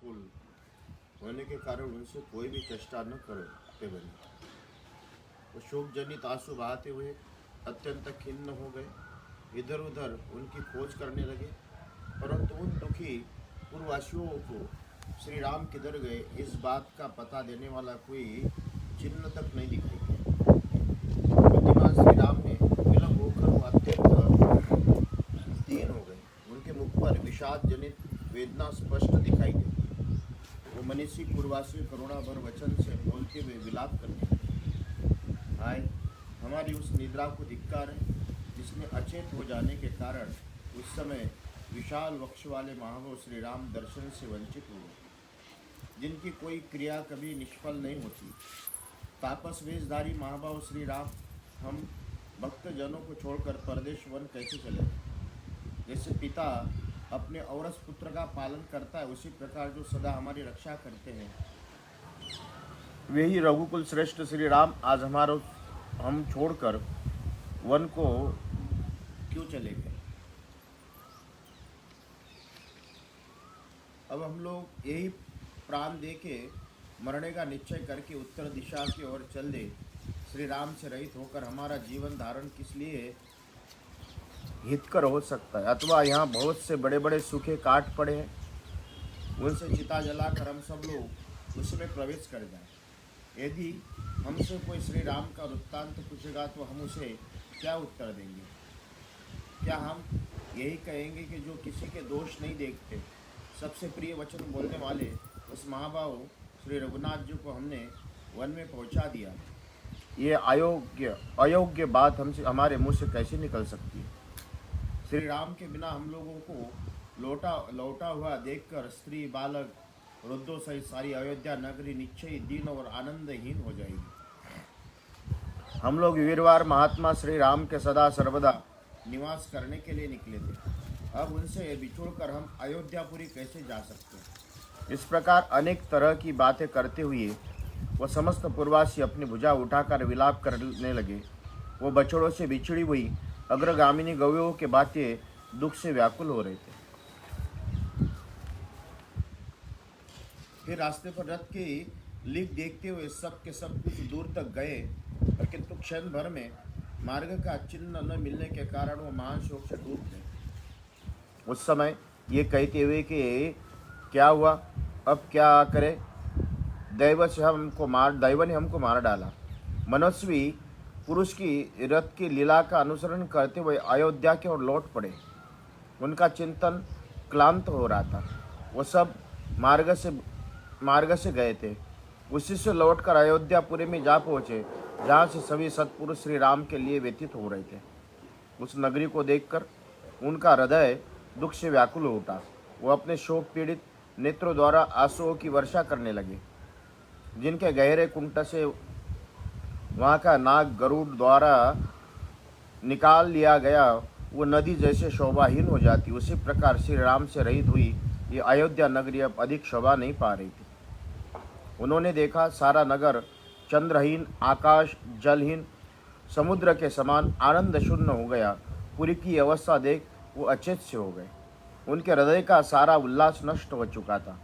व्याकुल होने के कारण उनसे कोई भी चेष्टा न करते बने। वो शोक जनित आंसू बहाते हुए अत्यंत खिन्न हो गए, इधर उधर उनकी खोज करने लगे, परंतु उन दुखी पूर्ववासियों को श्री राम किधर गए इस बात का पता देने वाला कोई चिन्ह तक नहीं दिखाई दिया। बुद्धिमान श्री राम ने विलंब होकर वो अत्यंत दीन हो गए। उनके मुख पर विषाद जनित वेदना स्पष्ट दिखाई देती। वो मनीषी पूर्ववासी करुणा भर वचन से बोलते हुए विलाप करने लगे। हाय, हमारी उस निद्रा को धिक्कार है जिसमें अचेत हो जाने के कारण उस समय विशाल वक्ष वाले महाभाव श्री राम दर्शन से वंचित हुए, जिनकी कोई क्रिया कभी निष्फल नहीं होती। तापस वेशधारी महाभाव श्री राम हम भक्त जनों को छोड़कर परदेश वन कैसे चले? जैसे पिता अपने औरस पुत्र का पालन करता है, उसी प्रकार जो सदा हमारी रक्षा करते हैं, वे ही रघुकुल श्रेष्ठ श्री राम आज हमारा हम छोड़कर वन को क्यों चले गए? अब हम लोग यही प्राण दे के मरने का निश्चय करके उत्तर दिशा की ओर चल दे। श्री राम से रहित होकर हमारा जीवन धारण किस लिए हितकर हो सकता है? अथवा यहाँ बहुत से बड़े बड़े सूखे काट पड़े हैं, उनसे चिता जलाकर हम सब लोग उसमें प्रवेश कर जाएं। यदि हमसे कोई श्री राम का वृत्तांत पूछेगा तो हम उसे क्या उत्तर देंगे? क्या हम यही कहेंगे कि जो किसी के दोष नहीं देखते, सबसे प्रिय वचन बोलने वाले उस महाभाव श्री रघुनाथ जी को हमने वन में पहुंचा दिया? ये अयोग्य बात हमसे हमारे मुंह से कैसे निकल सकती है? श्री राम के बिना हम लोगों को लौटा हुआ देखकर स्त्री, बालक, वृद्धों सहित सारी अयोध्या नगरी निश्चय दीन और आनंदहीन हो जाएगी। हम लोग वीरवार महात्मा श्री राम के सदा सर्वदा निवास करने के लिए निकले थे। अब उनसे बिछुड़कर हम अयोध्यापुरी कैसे जा सकते हैं? इस प्रकार अनेक तरह की बातें करते हुए वह समस्त पूर्ववासी अपनी भुजा उठाकर विलाप करने लगे। वो बछड़ों से बिछड़ी हुई अग्रगामिनी गौयों के भांति दुख से व्याकुल हो रहे थे। फिर रास्ते पर रथ की लीक देखते हुए सब के सब कुछ दूर तक गए, किंतु क्षण भर में मार्ग का चिन्ह न मिलने के कारण वो महान शोक से डूब गए। उस समय ये कहते हुए कि क्या हुआ, अब क्या करें? दैव ने हमको मार डाला। मनस्वी पुरुष की रथ की लीला का अनुसरण करते हुए अयोध्या की ओर लौट पड़े। उनका चिंतन क्लांत हो रहा था। वो सब मार्ग से गए थे, उसी से लौटकर अयोध्यापुरी में जा पहुँचे, जहाँ से सभी सत्पुरुष श्री राम के लिए व्यतीत हो रहे थे। उस नगरी को देखकर उनका हृदय दुख से व्याकुल हो उठा। वो अपने शोक पीड़ित नेत्रों द्वारा आंसुओं की वर्षा करने लगे, जिनके गहरे कुंठ से वहाँ का नाग गरुड़ द्वारा निकाल लिया गया वो नदी जैसे शोभाहीन हो जाती, उसी प्रकार श्री राम से रहित हुई ये अयोध्या नगरी अब अधिक शोभा नहीं पा रही थी। उन्होंने देखा सारा नगर चंद्रहीन, आकाश जलहीन, समुद्र के समान आनंद शून्य हो गया। पुरी की अवस्था देख वो अचेत से हो गए। उनके हृदय का सारा उल्लास नष्ट हो चुका था।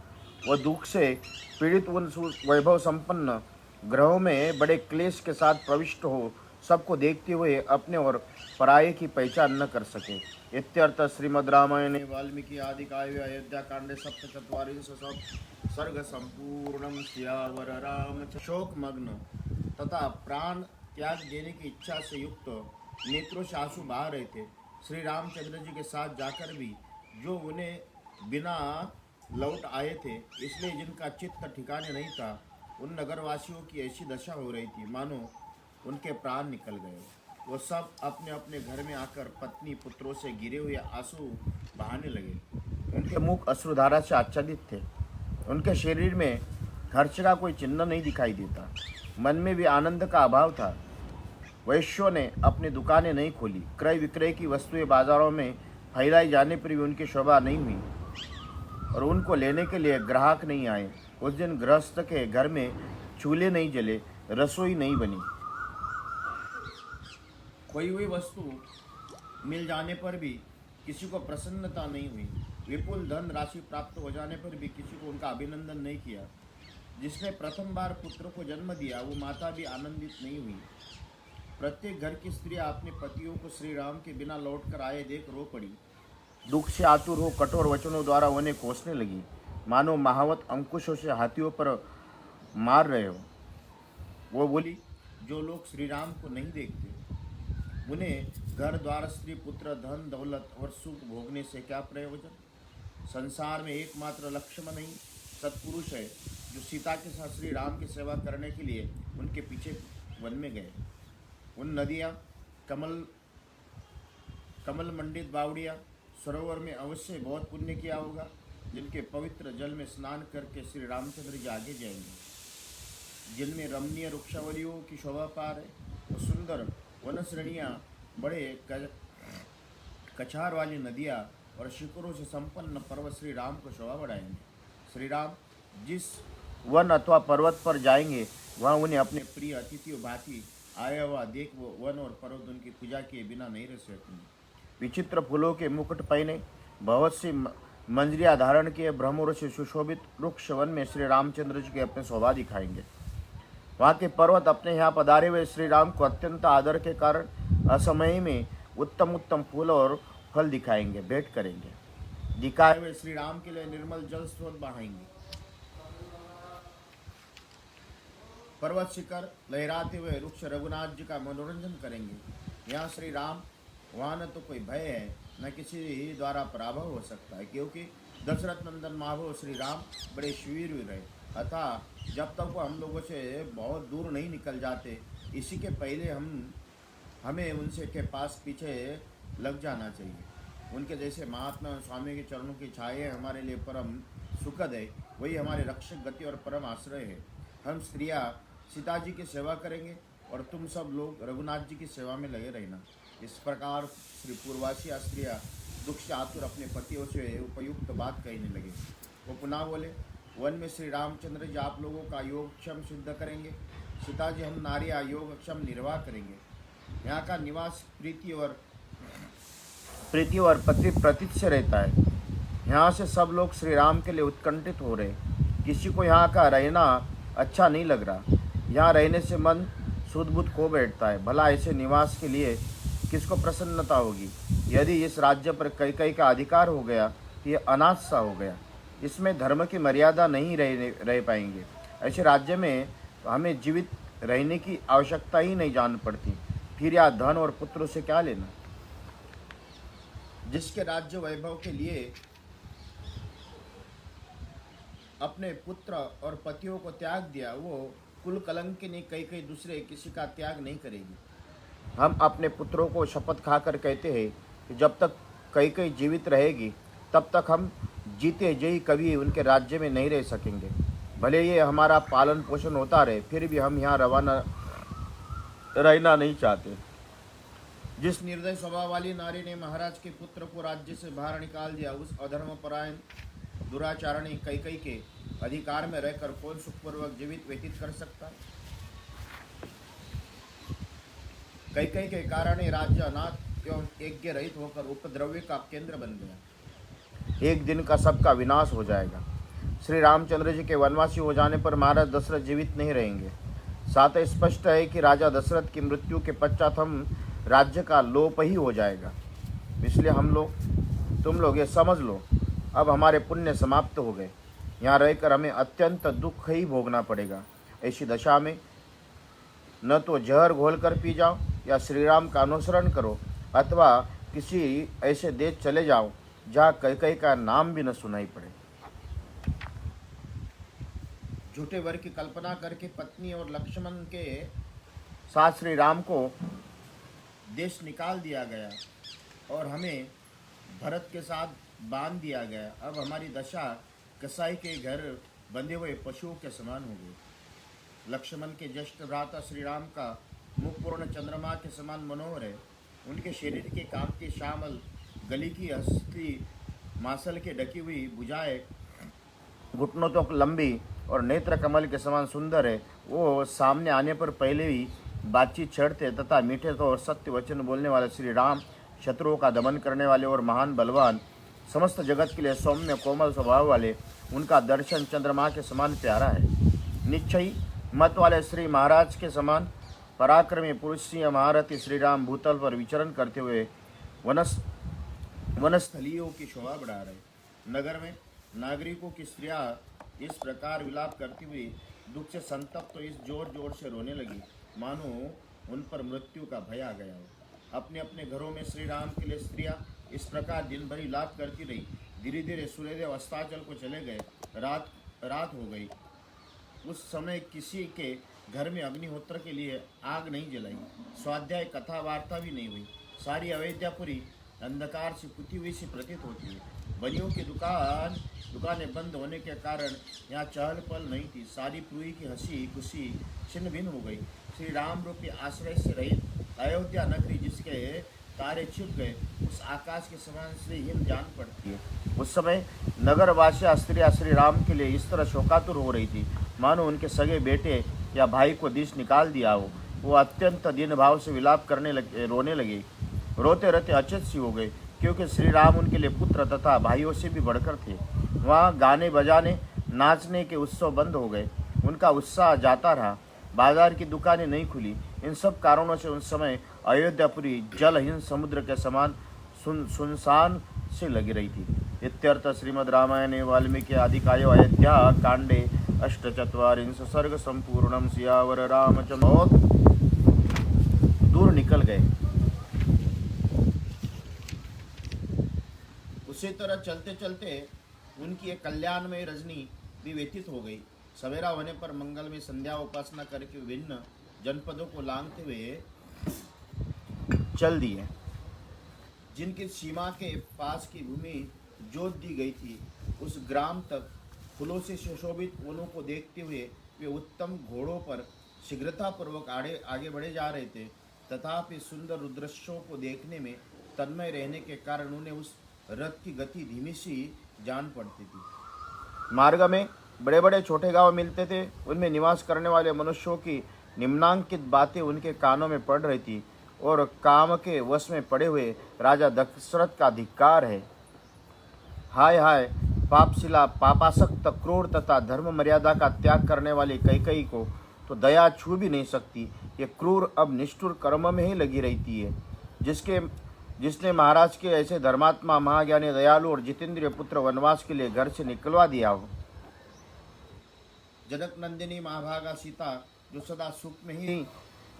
वह दुख से पीड़ित उन वैभव संपन्न ग्रहों में बड़े क्लेश के साथ प्रविष्ट हो सबको देखते हुए अपने और पराये की पहचान न कर सके। इत्यर्थ श्रीमद् रामायणे वाल्मीकि आदि काव्ये अयोध्या कांडे सप्तचत्वारिंश सर्ग संपूर्णम। सियावर राम शोकमग्न तथा प्राण त्याग देने की इच्छा से युक्त नेत्रों से आंसू बहा रहे थे। श्री रामचंद्र जी के साथ जाकर भी जो उन्हें बिना लौट आए थे, इसलिए जिनका चित्त ठिकाने नहीं था, उन नगरवासियों की ऐसी दशा हो रही थी मानो उनके प्राण निकल गए। वो सब अपने अपने घर में आकर पत्नी पुत्रों से गिरे हुए आंसू बहाने लगे। उनके मुख अश्रुधारा से आच्छादित थे। उनके शरीर में हर्ष का कोई चिन्ह नहीं दिखाई देता। मन में भी आनंद का अभाव था। वैश्यों ने अपनी दुकानें नहीं खोली। क्रय विक्रय की वस्तुएं बाजारों में फैलाई जाने पर भी उनकी शोभा नहीं हुई और उनको लेने के लिए ग्राहक नहीं आए। उस दिन गृहस्थ के घर में चूल्हे नहीं जले, रसोई नहीं बनी। खोई हुई वस्तु मिल जाने पर भी किसी को प्रसन्नता नहीं हुई। विपुल धन राशि प्राप्त हो जाने पर भी किसी को उनका अभिनंदन नहीं किया। जिसने प्रथम बार पुत्र को जन्म दिया वो माता भी आनंदित नहीं हुई। प्रत्येक घर की स्त्रियां अपने पतियों को श्री राम के बिना लौट कर आए देख रो पड़ी। दुख से आतुर हो कठोर वचनों द्वारा उन्हें कोसने लगी, मानो महावत अंकुशों से हाथियों पर मार रहे हो। वो बोली, जो लोग श्री राम को नहीं देखते उन्हें घर द्वार स्त्री पुत्र धन दौलत और सुख भोगने से क्या प्रयोजन। संसार में एकमात्र लक्ष्मण ही सत्पुरुष है जो सीता के साथ श्री राम की सेवा करने के लिए उनके पीछे वन में गए। उन नदियाँ कमल मंडित बावड़िया सरोवर में अवश्य बहुत पुण्य किया होगा, जिनके पवित्र जल में स्नान करके श्री रामचंद्र जी आगे जाएंगे। जिनमें रमणीय वृक्षावलियों की शोभा पार है और सुंदर वन श्रेणियाँ, बड़े कछार वाली नदियाँ और शिखरों से संपन्न पर्वत श्री राम को शोभा बढ़ाएंगे। श्री राम जिस वन अथवा पर्वत पर जाएंगे वहाँ उन्हें अपने प्रिय अतिथियों भांति आया हुआ देख वो वन और पर्वत उनकी पूजा किए बिना नहीं रह सकेंगे। विचित्र फूलों के मुकुट पहने बहुत सी मंजरियाँ धारण किए ब्रह्मों से सुशोभित वृक्ष वन में श्री रामचंद्र जी के अपने शोभा दिखाएंगे। वहाँ के पर्वत अपने यहाँ पधारे हुए श्री राम को अत्यंत आदर के कारण असमय में उत्तम उत्तम फूल और फल दिखाएंगे, भेंट करेंगे। दिखाए हुए श्री राम के लिए निर्मल जल स्रोत बहाएंगे। पर्वत शिखर लहराते हुए वृक्ष रघुनाथ जी का मनोरंजन करेंगे। यहाँ श्री राम, वहाँ न तो कोई भय है न किसी द्वारा पराभव हो सकता है, क्योंकि दशरथ नंदन महाभव श्री राम बड़े शूरवीर रहे। अतः जब तक वो हम लोगों से बहुत दूर नहीं निकल जाते, इसी के पहले हमें उनसे के पास पीछे लग जाना चाहिए। उनके जैसे महात्मा स्वामी के चरणों की छाए हमारे लिए परम सुखद है, वही हमारे रक्षक गति और परम आश्रय है। हम स्त्रियाँ सीता जी की सेवा करेंगे और तुम सब लोग रघुनाथ जी की सेवा में लगे रहना। इस प्रकार श्री पूर्वासी स्त्रियाँ दुख से आतुर अपने पतियों से उपयुक्त बात कहने लगे। वो पुनः बोले, वन में श्री रामचंद्र जी आप लोगों का योगक्षम सिद्ध करेंगे, सीता जी हम नारियाँ योगक्षम निर्वाह करेंगे। यहाँ का निवास प्रीति और प्रतीत से रहता है। यहाँ से सब लोग श्री राम के लिए उत्कंठित हो रहे। किसी को यहाँ का रहना अच्छा नहीं लग रहा। यहाँ रहने से मन सुध-बुध खो बैठता है। भला ऐसे निवास के लिए किसको प्रसन्नता होगी। यदि इस राज्य पर कई का अधिकार हो गया तो ये अनाथ सा हो गया। इसमें धर्म की मर्यादा नहीं रह पाएंगे। ऐसे राज्य में हमें जीवित रहने की आवश्यकता ही नहीं जान पड़ती। फिर यह धन और पुत्रों से क्या लेना। जिसके राज्य वैभव के लिए अपने पुत्र और पतियों को त्याग दिया, वो कुल कलंकिनी कई दूसरे किसी का त्याग नहीं करेगी। हम अपने पुत्रों को शपथ खाकर कहते हैं कि जब तक कई जीवित रहेगी तब तक हम जीते जय कभी उनके राज्य में नहीं रह सकेंगे। भले ये हमारा पालन पोषण होता रहे, फिर भी हम यहाँ रहना नहीं चाहते। जिस निर्दय स्वभाव वाली नारी ने महाराज के पुत्र को राज्य से बाहर निकाल दिया, उस अधर्मपरायण दुराचारणी कई के अधिकार में रहकर कौन सुखपूर्वक जीवित व्यतीत कर सकता है। कई के कारण राज्य अनाथ एवं यज्ञ रहित होकर उपद्रव्य का केंद्र बन गया। एक दिन का सबका विनाश हो जाएगा। श्री रामचंद्र जी के वनवासी हो जाने पर महाराज दशरथ जीवित नहीं रहेंगे। साथ ही स्पष्ट है कि राजा दशरथ की मृत्यु के पश्चात हम राज्य का लोप ही हो जाएगा। इसलिए तुम लोग ये समझ लो, अब हमारे पुण्य समाप्त हो गए। यहाँ रहकर हमें अत्यंत दुख ही भोगना पड़ेगा। ऐसी दशा में न तो जहर घोल कर पी जाओ या श्री राम का अनुसरण करो, अथवा किसी ऐसे देश चले जाओ जहाँ कई का नाम भी न सुनाई पड़े। झूठे वर की कल्पना करके पत्नी और लक्ष्मण के साथ श्री राम को देश निकाल दिया गया और हमें भरत के साथ बांध दिया गया। अब हमारी दशा कसाई के घर बंधे हुए पशुओं के समान हो गई। लक्ष्मण के ज्येष्ठ भ्राता श्री राम का मुख पूर्ण चंद्रमा के समान मनोहर है। उनके शरीर के कांति श्यामल, गली की हस्ती मासल के ढकी हुई भुजाएं घुटनों तक लंबी और नेत्र कमल के समान सुंदर है। वो सामने आने पर पहले ही बातचीत छेड़ते तथा मीठे तो और सत्य वचन बोलने वाले श्री राम, शत्रुओं का दमन करने वाले और महान बलवान समस्त जगत के लिए सौम्य कोमल स्वभाव वाले उनका दर्शन चंद्रमा के समान प्यारा है। निश्चयी मत वाले श्री महाराज के समान पराक्रमी पुरुष सिंह महारथी श्री राम भूतल पर विचरण करते हुए वनस्थलियों की शोभा बढ़ा रहे। नगर में नागरिकों की स्त्रियां इस प्रकार विलाप करती हुई दुख से संतप्त तो इस जोर जोर से रोने लगी मानो उन पर मृत्यु का भय आ गया हो। अपने अपने घरों में श्री राम के लिए स्त्रियां इस प्रकार दिन भर विलाप करती रही। धीरे धीरे सूर्यदेव अस्ताचल को चले गए। रात हो गई। उस समय किसी के घर में अग्निहोत्र के लिए आग नहीं जलाई, स्वाध्याय कथा वार्ता भी नहीं हुई। सारी अयोध्यापुरी अंधकार से पुती हुई सी प्रतीत होती है। बनियों की दुकानें बंद होने के कारण यहाँ चहल पहल नहीं थी। सारी पुरी की हंसी खुशी छिन्न भिन्न हो गई। श्री राम रूपी आश्रय से रहित अयोध्या नगरी जिसके तारे छिप गए उस आकाश के समान श्रीहीन जान पड़ती है। उस समय नगरवासी स्त्रियां श्री राम के लिए इस तरह शोकातुर हो रही थी मानो उनके सगे बेटे या भाई को दिश निकाल दिया हो। वो अत्यंत दीन भाव से विलाप रोने लगे। रोते रोते अचेत सी हो गए क्योंकि श्री राम उनके लिए पुत्र तथा भाइयों से भी बढ़कर थे। वहाँ गाने बजाने नाचने के उत्सव बंद हो गए। उनका उत्साह जाता रहा। बाजार की दुकानें नहीं खुली। इन सब कारणों से उस समय अयोध्यापुरी जलहीन समुद्र के समान सुनसान से लगी रही थी। इत्यर्थ श्रीमद् रामायणे वाल्मीकि आदिकाव्ये अयोध्या कांडे अष्टचत्वारिंश सर्ग संपूर्णम। सियावर रामचंद्र बहुत दूर निकल गए। उसी तरह चलते चलते उनकी एक कल्याणमय रजनी भी व्यतीत हो गई। सवेरा होने पर मंगल में संध्या उपासना करके विभिन्न जनपदों को लांघते हुए चल दिए। जिनकी सीमा के पास की भूमि जोत दी गई थी उस ग्राम तक फूलों से सुशोभित वनों को देखते हुए वे उत्तम घोड़ों पर शीघ्रतापूर्वक आगे बढ़े जा रहे थे। तथापि सुंदर दृश्यों को देखने में तन्मय रहने के कारण उन्हें उस रथ की गति धीमी सी जान पड़ती थी। मार्ग में बड़े बड़े छोटे गांव मिलते थे। उनमें निवास करने वाले मनुष्यों की निम्नांकित बातें उनके कानों में पड़ रही थी और काम के वश में पड़े हुए राजा दशरथ का धिक्कार है। हाय हाय, पापशिला पापासक्त क्रूर तथा धर्म मर्यादा का त्याग करने वाली कैकेयी को तो दया छू भी नहीं सकती। ये क्रूर अब निष्ठुर कर्म में ही लगी रहती है। जिसने महाराज के ऐसे धर्मात्मा महाज्ञानी दयालु और जितेंद्रिय पुत्र वनवास के लिए घर से निकलवा दिया हो। जनक नंदिनी महाभागा सीता जो सदा सुख में ही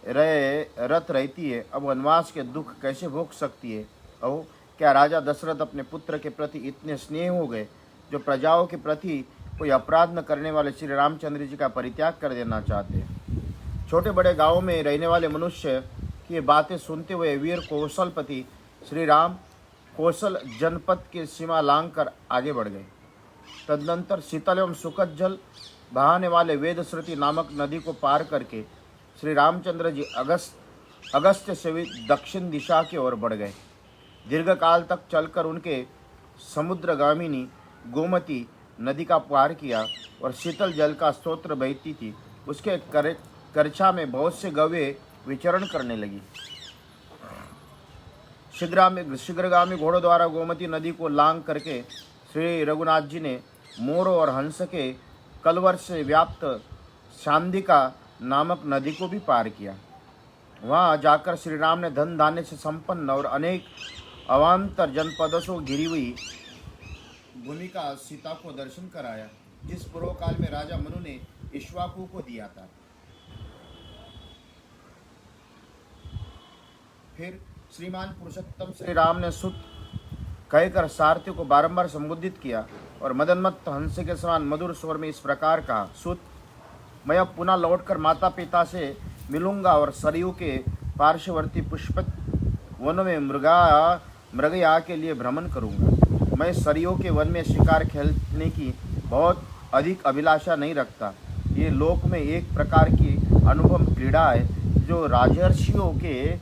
रत रहती है अब वनवास के दुख कैसे भोग सकती है। अहो, क्या राजा दशरथ अपने पुत्र के प्रति इतने स्नेह हो गए जो प्रजाओं के प्रति कोई अपराध न करने वाले श्री रामचंद्र जी का परित्याग कर देना चाहते हैं। छोटे बड़े गांवों में रहने वाले मनुष्य की बातें सुनते हुए वीर कौशलपति श्री राम कौशल जनपद की सीमा लांघ कर आगे बढ़ गए। तदनंतर शीतल एवं सुखद जल बहाने वाले वेदश्रुति नामक नदी को पार करके श्री रामचंद्र जी अगस्त्य से दक्षिण दिशा की ओर बढ़ गए। दीर्घ काल तक चलकर उनके समुद्रगामिनी गोमती नदी का पार किया और शीतल जल का स्तोत्र बहती थी। उसके करछा में बहुत से गवे विचरण करने लगी। शीघ्रगामी घोड़ों द्वारा गोमती नदी को लांघ करके श्री रघुनाथ जी ने मोरों और हंस के कलवर से व्याप्त शांदिका नामक नदी को भी पार किया। वहाँ जाकर श्री राम ने धन धान्य से संपन्न और अनेक अवान्तर जनपदों से घिरी हुई भूमि का सीता को दर्शन कराया जिस पूर्व काल में राजा मनु ने इक्ष्वाकु को दिया था। फिर श्रीमान पुरुषोत्तम श्री राम ने सुत कहकर सारथी को बारंबार संबोधित किया और मदनमत्त हंस के समान मधुर स्वर में इस प्रकार कहा, सुत, मैं अब पुनः लौटकर माता पिता से मिलूंगा और सरयू के पार्श्ववर्ती पुष्पित वन में मृगया के लिए भ्रमण करूंगा। मैं सरयू के वन में शिकार खेलने की बहुत अधिक अभिलाषा नहीं रखता। ये लोक में एक प्रकार की अनुभव क्रीड़ा है जो राजर्षियों के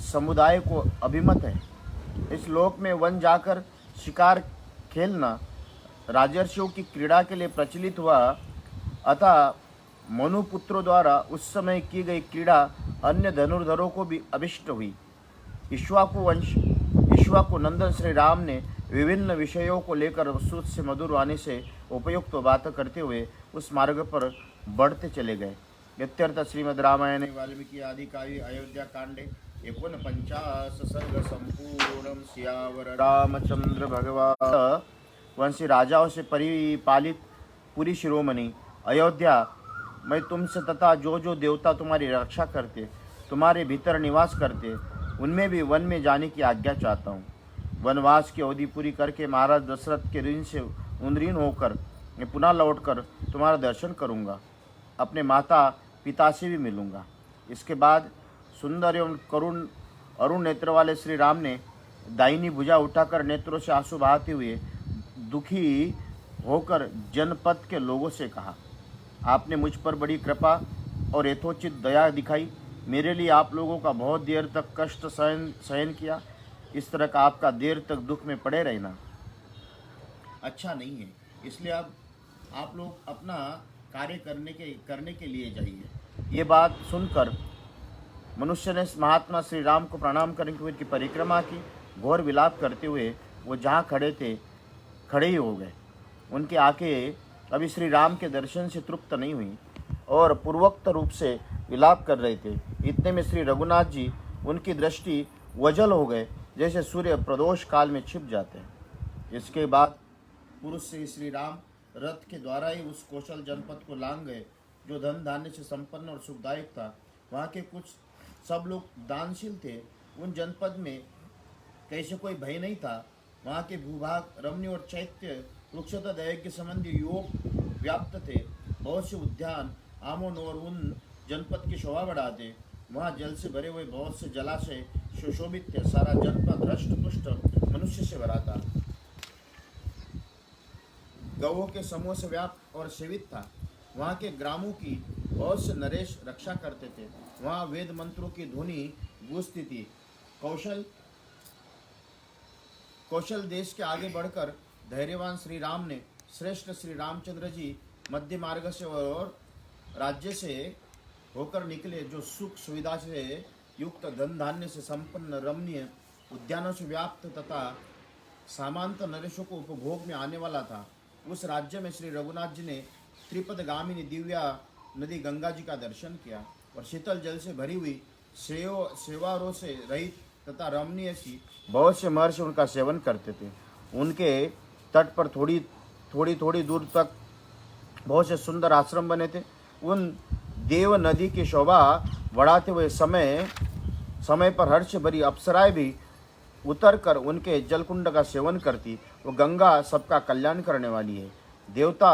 समुदाय को अभिमत है। इस लोक में वन जाकर शिकार खेलना राजर्षियों की क्रीड़ा के लिए प्रचलित हुआ। अतः मनुपुत्रों द्वारा उस समय की गई क्रीड़ा अन्य धनुर्धरों को भी अभिष्ट हुई। इक्ष्वाकु इक्ष्वाकु नंदन श्री राम ने विभिन्न विषयों को लेकर सूत से मधुर वाणी से उपयुक्त बातें करते हुए उस मार्ग पर बढ़ते चले गए। इत्यर्थ श्रीमद् रामायणे वाल्मीकि आदि काव्ये अयोध्या कांडे 49 सर्ग संपूर्ण। सियावर रामचंद्र भगवान वंशी राजाओं से परिपालित पूरी शिरोमणि अयोध्या, मैं तुमसे तथा जो जो देवता तुम्हारी रक्षा करते, तुम्हारे भीतर निवास करते, उनमें भी वन में जाने की आज्ञा चाहता हूँ। वनवास की अवधि पूरी करके महाराज दशरथ के ऋण से उन्नीन होकर मैं पुनः लौटकर तुम्हारा दर्शन करूँगा, अपने माता पिता से भी मिलूँगा। इसके बाद सुंदर एवं करुण अरुण नेत्र वाले श्री राम ने दाहिनी भुजा उठाकर नेत्रों से आंसू बहाते हुए दुखी होकर जनपद के लोगों से कहा, आपने मुझ पर बड़ी कृपा और यथोचित दया दिखाई। मेरे लिए आप लोगों का बहुत देर तक कष्ट सहन किया। इस तरह का आपका देर तक दुख में पड़े रहना अच्छा नहीं है। इसलिए अब आप लोग अपना कार्य करने के लिए जाइए। ये बात सुनकर मनुष्य ने महात्मा श्री राम को प्रणाम करने की उनकी परिक्रमा की। घोर विलाप करते हुए वो जहाँ खड़े थे खड़े ही हो गए। उनकी आंखें अभी श्री राम के दर्शन से तृप्त नहीं हुई और पूर्वोक्त रूप से विलाप कर रहे थे। इतने में श्री रघुनाथ जी उनकी दृष्टि वजल हो गए, जैसे सूर्य प्रदोष काल में छिप जाते हैं। इसके बाद पुरुष से श्री राम रथ के द्वारा ही उस कौशल जनपद को लांग गए, जो धन धान्य से संपन्न और सुखदायक था। वहाँ के कुछ सब लोग दानशील थे। उन जनपद में कैसे कोई भय नहीं था। वहाँ के भूभाग रमणीय और चैत्य वृक्षता दैव्य संबंधी योग व्याप्त थे। बहुत से उद्यान आमोन और उन जनपद की शोभा बढ़ाते। वहाँ जल से भरे हुए बहुत से जलाशय सुशोभित थे। सारा जनपद हृष्ट पुष्ट मनुष्य से भरा था। गौओं के समूह से व्याप्त और सेवित था। वहाँ के ग्रामों की बहुत से नरेश रक्षा करते थे। वहाँ वेद मंत्रों की ध्वनि गूंजती थी। कौशल देश के आगे बढ़कर धैर्यवान श्री राम ने श्रेष्ठ श्री रामचंद्र जी मध्य मार्ग से और राज्य से होकर निकले, जो सुख सुविधा से युक्त धन धान्य से संपन्न रमणीय उद्यानों से व्याप्त तथा सामान्य नरेशों को उपभोग में आने वाला था। उस राज्य में श्री रघुनाथ जी ने त्रिपद गामिनी दिव्या नदी गंगा जी का दर्शन किया और शीतल जल से भरी हुई सेवारों से रहित तथा रमणीय सी बहुत से महर्षि उनका सेवन करते थे। उनके तट पर थोड़ी दूर तक बहुत से सुंदर आश्रम बने थे। उन देव नदी की शोभा बढ़ाते हुए समय पर हर्ष भरी अप्सराएं भी उतर कर उनके जलकुंड का सेवन करती। वो गंगा सबका कल्याण करने वाली है। देवता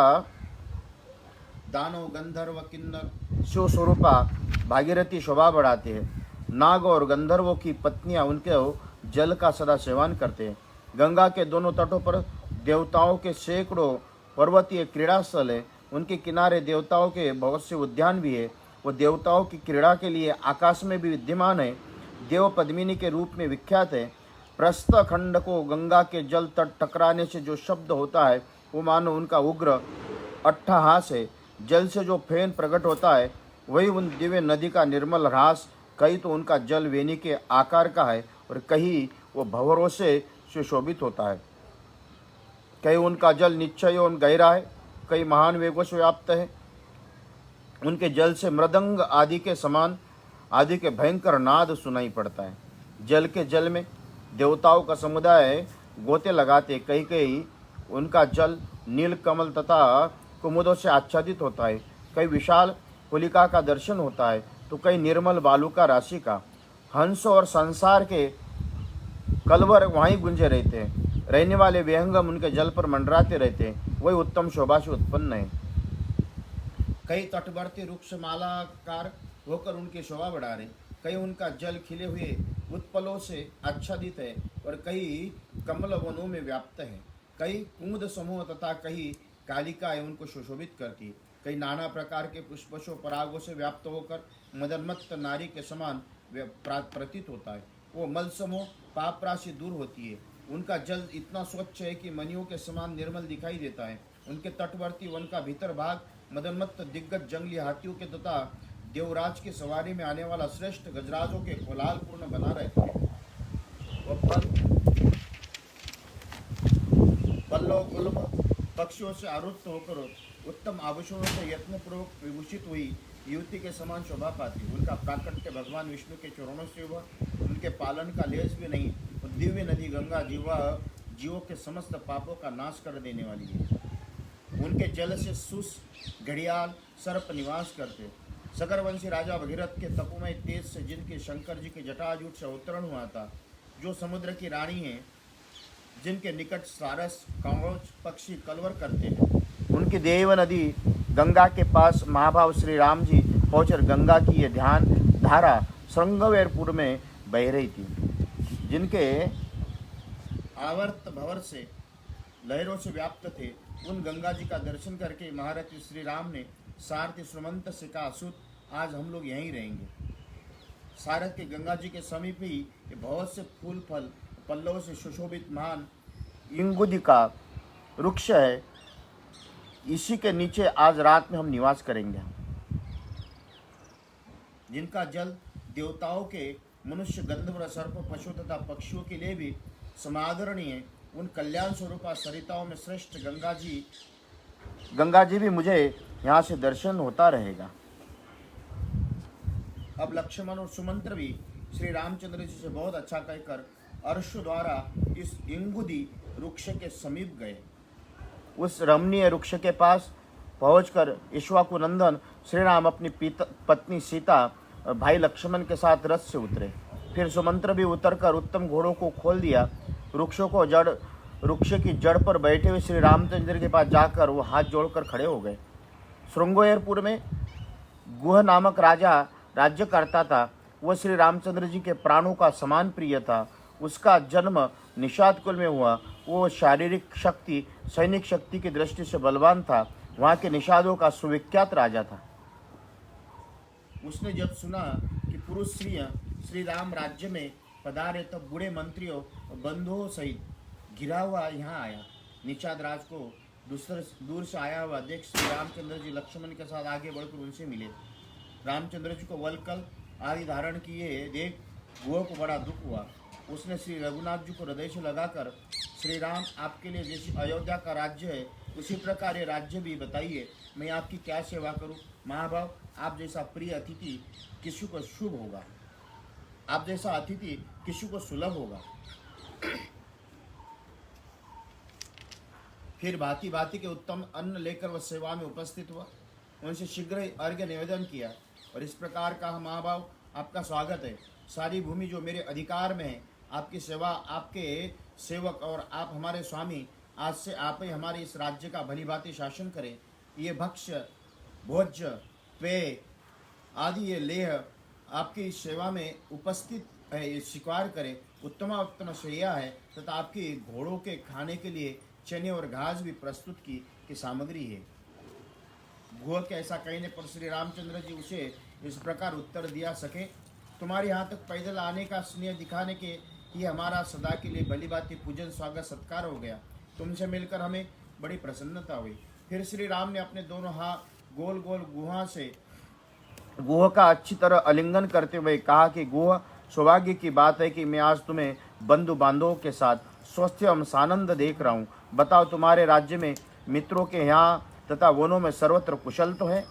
दानव गंधर्व किन्नर शिव स्वरूपा भागीरथी शोभा बढ़ाते हैं। नाग और गंधर्वों की पत्नियां उनके जल का सदा सेवन करते हैं। गंगा के दोनों तटों पर देवताओं के सैकड़ों पर्वतीय क्रीड़ा स्थल है। उनके किनारे देवताओं के बहुत से उद्यान भी है। वो देवताओं की क्रीड़ा के लिए आकाश में भी विद्यमान है। देव पद्मिनी के रूप में विख्यात है। प्रस्थ खंड को गंगा के जल तट टकराने से जो शब्द होता है वो मानो उनका उग्र अट्टहास है। जल से जो फेन प्रकट होता है वही उन दिव्य नदी का निर्मल ह्रास। कहीं तो उनका जल वेणी के आकार का है और कहीं वो भंवरों से सुशोभित होता है। कहीं उनका जल निश्चय एवं गहरा है, कई महान वेगों से व्याप्त है। उनके जल से मृदंग आदि के भयंकर नाद सुनाई पड़ता है। जल में देवताओं का समुदाय गोते लगाते। कहीं कहीं उनका जल नील कमल तथा कुमुदों से आच्छादित होता है। कई विशाल पुलिका का दर्शन होता है तो कई निर्मल बालुका राशि का। हंस और संसार के कलवर वहीं गुंजे रहते हैं। रहने वाले विहंगम उनके जल पर मंडराते रहते हैं। वही उत्तम शोभा से उत्पन्न है। कई तटवर्ती वृक्ष मालाकार होकर उनकी शोभा बढ़ा रहे। कई उनका जल खिले हुए उत्पलों से आच्छादित है और कई कमल वनों में व्याप्त है। कई कुमुद समूह तथा कई कालिकाएं उनको सुशोभित करती। कई नाना प्रकार के पुष्पों परागों से व्याप्त होकर मदनमत्त नारी के समान प्रतीत होता है। वो मल समूह पाप राशि दूर होती है। उनका जल इतना स्वच्छ है कि मणियों के समान निर्मल दिखाई देता है। उनके तटवर्ती वन का भीतर भाग मदनमत्त दिग्गज जंगली हाथियों के तथा देवराज की सवारी में आने वाला श्रेष्ठ गजराजों के कोलाहलपूर्ण बना रहता है। वह फल पक्षियों से आरुक्त होकर उत्तम आभूषणों से यत्नपूर्वक विभूषित हुई युवती के समान शोभा पाती। उनका प्राकट्य भगवान विष्णु के चरणों से हुआ। उनके पालन का लेस भी नहीं। और दिव्य नदी गंगा जीवों के समस्त पापों का नाश कर देने वाली है। उनके जल से सुस, घड़ियाल, सर्प निवास करते। सकरवंशी राजा भगीरथ के तपोमय तेज से जिनके शंकर जी के जटाजूट से अवतरण हुआ था, जो समुद्र की रानी है, जिनके निकट सारस, कांवच पक्षी कलवर करते हैं, उनकी देव नदी गंगा के पास महाभाव श्री राम जी पहुंचकर गंगा की ये ध्यान धारा श्रृंगवेरपुर में बह रही थी। जिनके आवर्त भवर से लहरों से व्याप्त थे, उन गंगा जी का दर्शन करके महारथी श्री राम ने सारथी सुमंत से कहा, सुत आज हम लोग यहीं रहेंगे। सारथ के गंगा जी के समीप ही बहुत से फूल फल पल्लवों से सुशोभित महान इंगुदी का वृक्ष है। इसी के नीचे आज रात में हम निवास करेंगे, जिनका जल देवताओं के, मनुष्य, गंधर्व, सर्प, पशु तथा पक्षियों के लिए भी समादरणीय। उन कल्याण स्वरूपा सरिताओं में श्रेष्ठ गंगा जी भी मुझे यहाँ से दर्शन होता रहेगा। अब लक्ष्मण और सुमंत्र भी श्री रामचंद्र जी से बहुत अच्छा कहकर अर्श द्वारा इस इंगुदी वृक्ष के समीप गए। उस रमणीय वृक्ष के पास पहुंचकर इक्ष्वाकुनंदन श्री राम अपनी पत्नी सीता और भाई लक्ष्मण के साथ रथ से उतरे। फिर सुमंत्र भी उतरकर उत्तम घोड़ों को खोल दिया। वृक्ष की जड़ पर बैठे हुए श्री रामचंद्र के पास जाकर वो हाथ जोड़कर खड़े हो गए। श्रृंगवेरपुर में गुह नामक राजा राज्य करता था। वह श्री रामचंद्र जी के प्राणों का समान प्रिय था। उसका जन्म निषाद कुल में हुआ। वो शारीरिक शक्ति, सैनिक शक्ति की दृष्टि से बलवान था। वहाँ के निषादों का सुविख्यात राजा था। उसने जब सुना कि पुरुष श्री राम राज्य में पधारे, तब बूढ़े मंत्रियों और बंधुओं सहित घिरा हुआ यहाँ आया। निषाद राज को दूर से आया हुआ देख श्री रामचंद्र जी लक्ष्मण के साथ आगे बढ़कर उनसे मिले। रामचंद्र जी को वलकल आदि धारण किए देख गुह को बड़ा दुख हुआ। उसने श्री रघुनाथ जी को हृदय से लगाकर, श्री राम, आपके लिए जैसी अयोध्या का राज्य है उसी प्रकार ये राज्य भी बताइए, मैं आपकी क्या सेवा करूं। महाभाव, आप जैसा प्रिय अतिथि किसी को शुभ होगा, आप जैसा अतिथि किसी को सुलभ होगा। फिर भांति भांति के उत्तम अन्न लेकर वह सेवा में उपस्थित हुआ। उनसे शीघ्र ही अर्घ्य निवेदन किया और इस प्रकार कहा, महाभाव, आपका स्वागत है। सारी भूमि जो मेरे अधिकार में है, आपकी सेवा, आपके सेवक और आप हमारे स्वामी, आज से आप ही हमारे इस राज्य का भली भांति शासन करें। ये भक्ष्य, भोज्य, पेय आदि ये लेह आपकी सेवा में उपस्थित है, ये स्वीकार करें। उत्तम शैया है तथा आपकी घोड़ों के खाने के लिए चने और घास भी प्रस्तुत की सामग्री है। गुह के ऐसा कहने पर श्री रामचंद्र जी उसे इस प्रकार उत्तर दिया, सके तुम्हारे यहाँ तक पैदल आने का स्नेह दिखाने के ही हमारा सदा के लिए भली भांति पूजन स्वागत सत्कार हो गया। तुमसे मिलकर हमें बड़ी प्रसन्नता हुई। फिर श्री राम ने अपने दोनों हाथ गोल गोल गुह का अच्छी तरह आलिंगन करते हुए कहा कि गुह, सौभाग्य की बात है कि मैं आज तुम्हें बंधु बांधवों के साथ स्वस्थ एवं सानंद देख रहा हूँ। बताओ, तुम्हारे राज्य में, मित्रों के यहाँ तथा वनों में सर्वत्र कुशल तो है?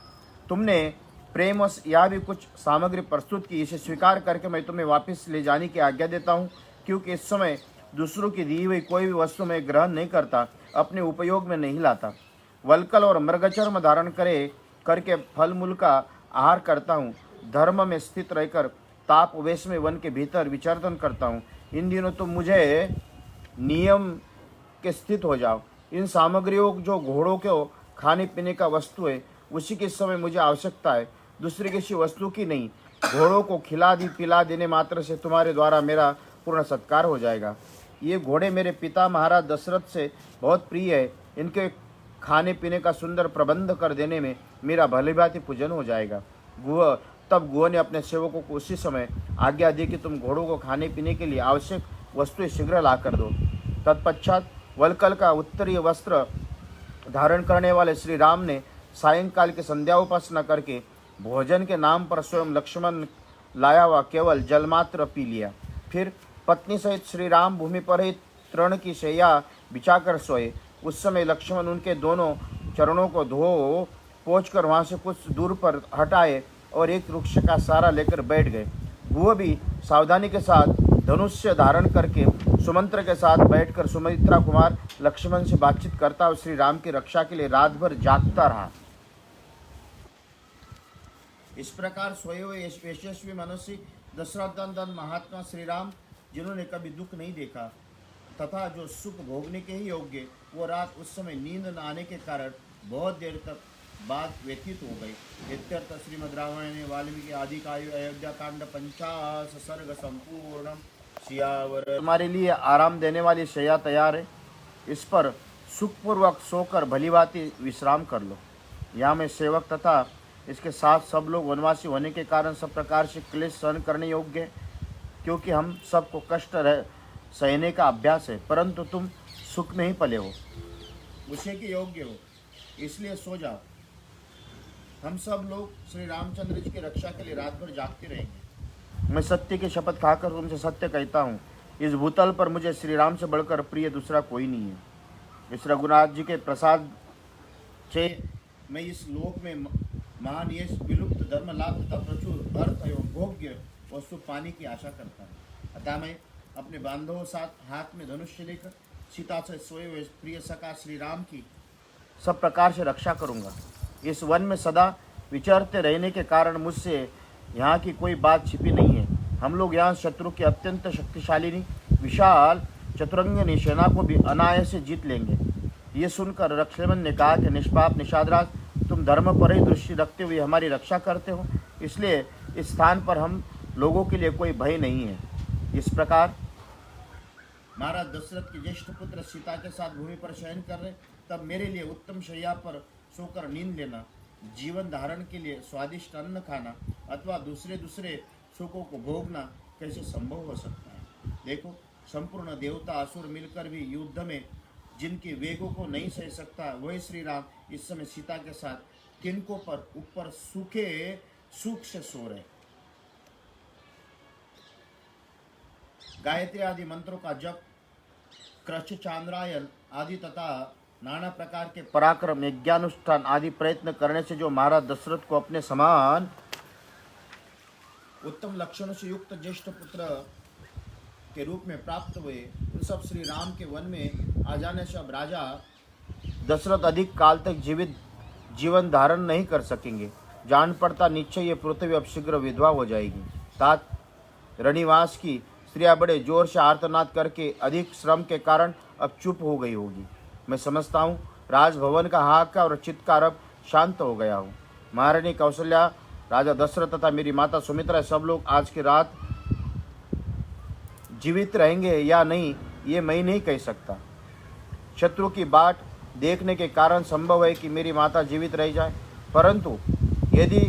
तुमने प्रेमवश या भी कुछ सामग्री प्रस्तुत की, इसे स्वीकार करके मैं तुम्हें वापस ले जाने की आज्ञा देता हूँ, क्योंकि इस समय दूसरों की दी हुई कोई भी वस्तु मैं ग्रहण नहीं करता, अपने उपयोग में नहीं लाता। वलकल और मृगचर्म धारण करके फल मूल का आहार करता हूँ। धर्म में स्थित रहकर ताप वेश में वन के भीतर विचरण करता हूँ। इन दिनों तुम मुझे नियम के स्थित हो जाओ। इन सामग्रियों जो घोड़ों के खाने पीने का वस्तु है, उसी के समय मुझे आवश्यकता है, दूसरी किसी वस्तु की नहीं। घोड़ों को पिला देने मात्र से तुम्हारे द्वारा मेरा पूर्ण सत्कार हो जाएगा। ये घोड़े मेरे पिता महाराज दशरथ से बहुत प्रिय है। इनके खाने पीने का सुंदर प्रबंध कर देने में मेरा भलीभांति पूजन हो जाएगा। तब गुह ने अपने सेवकों को उसी समय आज्ञा दी कि तुम घोड़ों को खाने पीने के लिए आवश्यक वस्तुएं शीघ्र ला कर दो। तत्पश्चात वलकल का उत्तरीय वस्त्र धारण करने वाले श्री राम ने सायंकाल की संध्या उपासना करके भोजन के नाम पर स्वयं लक्ष्मण लाया हुआ केवल जलमात्र पी लिया। फिर पत्नी सहित श्री राम भूमि पर ही तृण की शैया बिछाकर सोए। उस समय लक्ष्मण उनके दोनों चरणों को धो पोंछ कर वहाँ से कुछ दूर पर हटाए और एक वृक्ष का सहारा लेकर बैठ गए। वो भी सावधानी के साथ धनुष्य धारण करके सुमंत्र के साथ बैठकर सुमित्रा कुमार लक्ष्मण से बातचीत करता और श्री राम की रक्षा के लिए रात भर जागता रहा। इस प्रकार सोए हुए यशस्वी मनुष्य दशरथ महात्मा श्री राम, जिन्होंने कभी दुख नहीं देखा तथा जो सुख भोगने के ही योग्य, वो रात उस समय नींद न आने के कारण बहुत देर तक बाद व्यतीत हो गई। इत्यर्थ श्रीमद् रामायणे वाल्मीकि आदि काव्य अयोध्या कांड 50 सर्ग संपूर्ण। सियावर तुम्हारे लिए आराम देने वाली शैया तैयार है, इस पर सुखपूर्वक सोकर भलीभांति विश्राम कर लो। यहाँ में सेवक तथा इसके साथ सब लोग वनवासी होने के कारण सब प्रकार से क्लेश सहन करने योग्य है, क्योंकि हम सबको कष्ट सहने का अभ्यास है, परंतु तुम सुख में ही पले हो, उसे के योग्य हो, इसलिए सो जाओ। हम सब लोग श्री रामचंद्र जी की रक्षा के लिए रात भर जागते रहेंगे। मैं सत्य की शपथ खाकर तुमसे सत्य कहता हूँ, इस भूतल पर मुझे श्री राम से बढ़कर प्रिय दूसरा कोई नहीं है। इस रघुनाथ जी के प्रसाद से मैं इस लोक में महान यश, विलुप्त धर्म लाभ तथा प्रचुर अर्थ एवं भोग्य वस्तु पाने की आशा करता हूँ। अतः मैं अपने बांधवों साथ हाथ में धनुष्य लेकर सीता से सोए हुए प्रिय सखा श्री राम की सब प्रकार से रक्षा करूँगा। इस वन में सदा विचरते रहने के कारण मुझसे यहाँ की कोई बात छिपी नहीं है। हम लोग यहाँ शत्रु की अत्यंत शक्तिशाली विशाल चतुरंगिनी सेना को भी अनायास से जीत लेंगे। ये सुनकर लक्ष्मण ने कहा कि निष्पाप निषादराज, तुम धर्म पर ही दृष्टि रखते हुए हमारी रक्षा करते हो, इसलिए इस स्थान पर हम लोगों के लिए कोई भय नहीं है। इस प्रकार महाराज दशरथ के ज्येष्ठ पुत्र सीता के साथ भूमि पर शयन कर रहे, तब मेरे लिए उत्तम शैया पर सोकर नींद लेना, जीवन धारण के लिए स्वादिष्ट अन्न खाना अथवा दूसरे सुखों को भोगना कैसे संभव हो सकता है। देखो, संपूर्ण देवता असुर मिलकर भी युद्ध में जिनके वेगों को नहीं सह सकता, वही श्री राम इस समय सीता के साथ तिनकों पर ऊपर सूखे सुख से सो रहे। गायत्री आदि मंत्रों का जप, कृच्छ चांद्रायन आदि तथा नाना प्रकार के पराक्रम यज्ञानुष्ठान आदि प्रयत्न करने से जो महाराज दशरथ को अपने समान उत्तम लक्षणों से युक्त ज्येष्ठ पुत्र के रूप में प्राप्त हुए, उन सब श्री राम के वन में आ जाने से अब राजा दशरथ अधिक काल तक जीवन धारण नहीं कर सकेंगे। जान पड़ता निश्चय ये पृथ्वी अब शीघ्र विधवा हो जाएगी। तात रणिवास की स्त्रियां बड़े जोर से आर्तनाद करके अधिक श्रम के कारण अब चुप हो गई होगी। मैं समझता हूँ राजभवन का हाहाकार और चित्कार अब शांत हो गया हूँ। महारानी कौशल्या, राजा दशरथ तथा मेरी माता सुमित्रा सब लोग आज की रात जीवित रहेंगे या नहीं, ये मैं नहीं कह सकता। शत्रु की बाट देखने के कारण संभव है कि मेरी माता जीवित रह जाए, परंतु यदि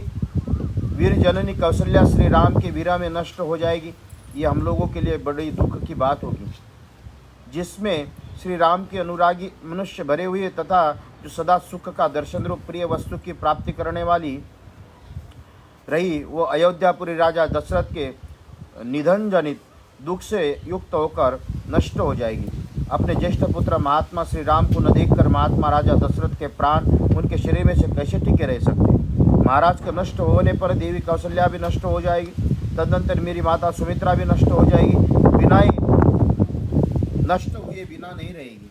वीर जननी कौशल्या श्री राम के वीरा में नष्ट हो जाएगी, ये हम लोगों के लिए बड़ी दुख की बात होगी। जिसमें श्री राम के अनुरागी मनुष्य भरे हुए तथा जो सदा सुख का दर्शन रूप प्रिय वस्तु की प्राप्ति करने वाली रही, वो अयोध्यापुरी राजा दशरथ के निधन जनित दुख से युक्त होकर नष्ट हो जाएगी। अपने ज्येष्ठ पुत्र महात्मा श्री राम को न देखकर महात्मा राजा दशरथ के प्राण उनके शरीर में से कैसे टिके रह सकते। महाराज के नष्ट होने पर देवी कौशल्या भी नष्ट हो जाएगी, तदनंतर मेरी माता सुमित्रा भी नष्ट हो जाएगी, बिना ही नष्ट हुए बिना नहीं रहेगी।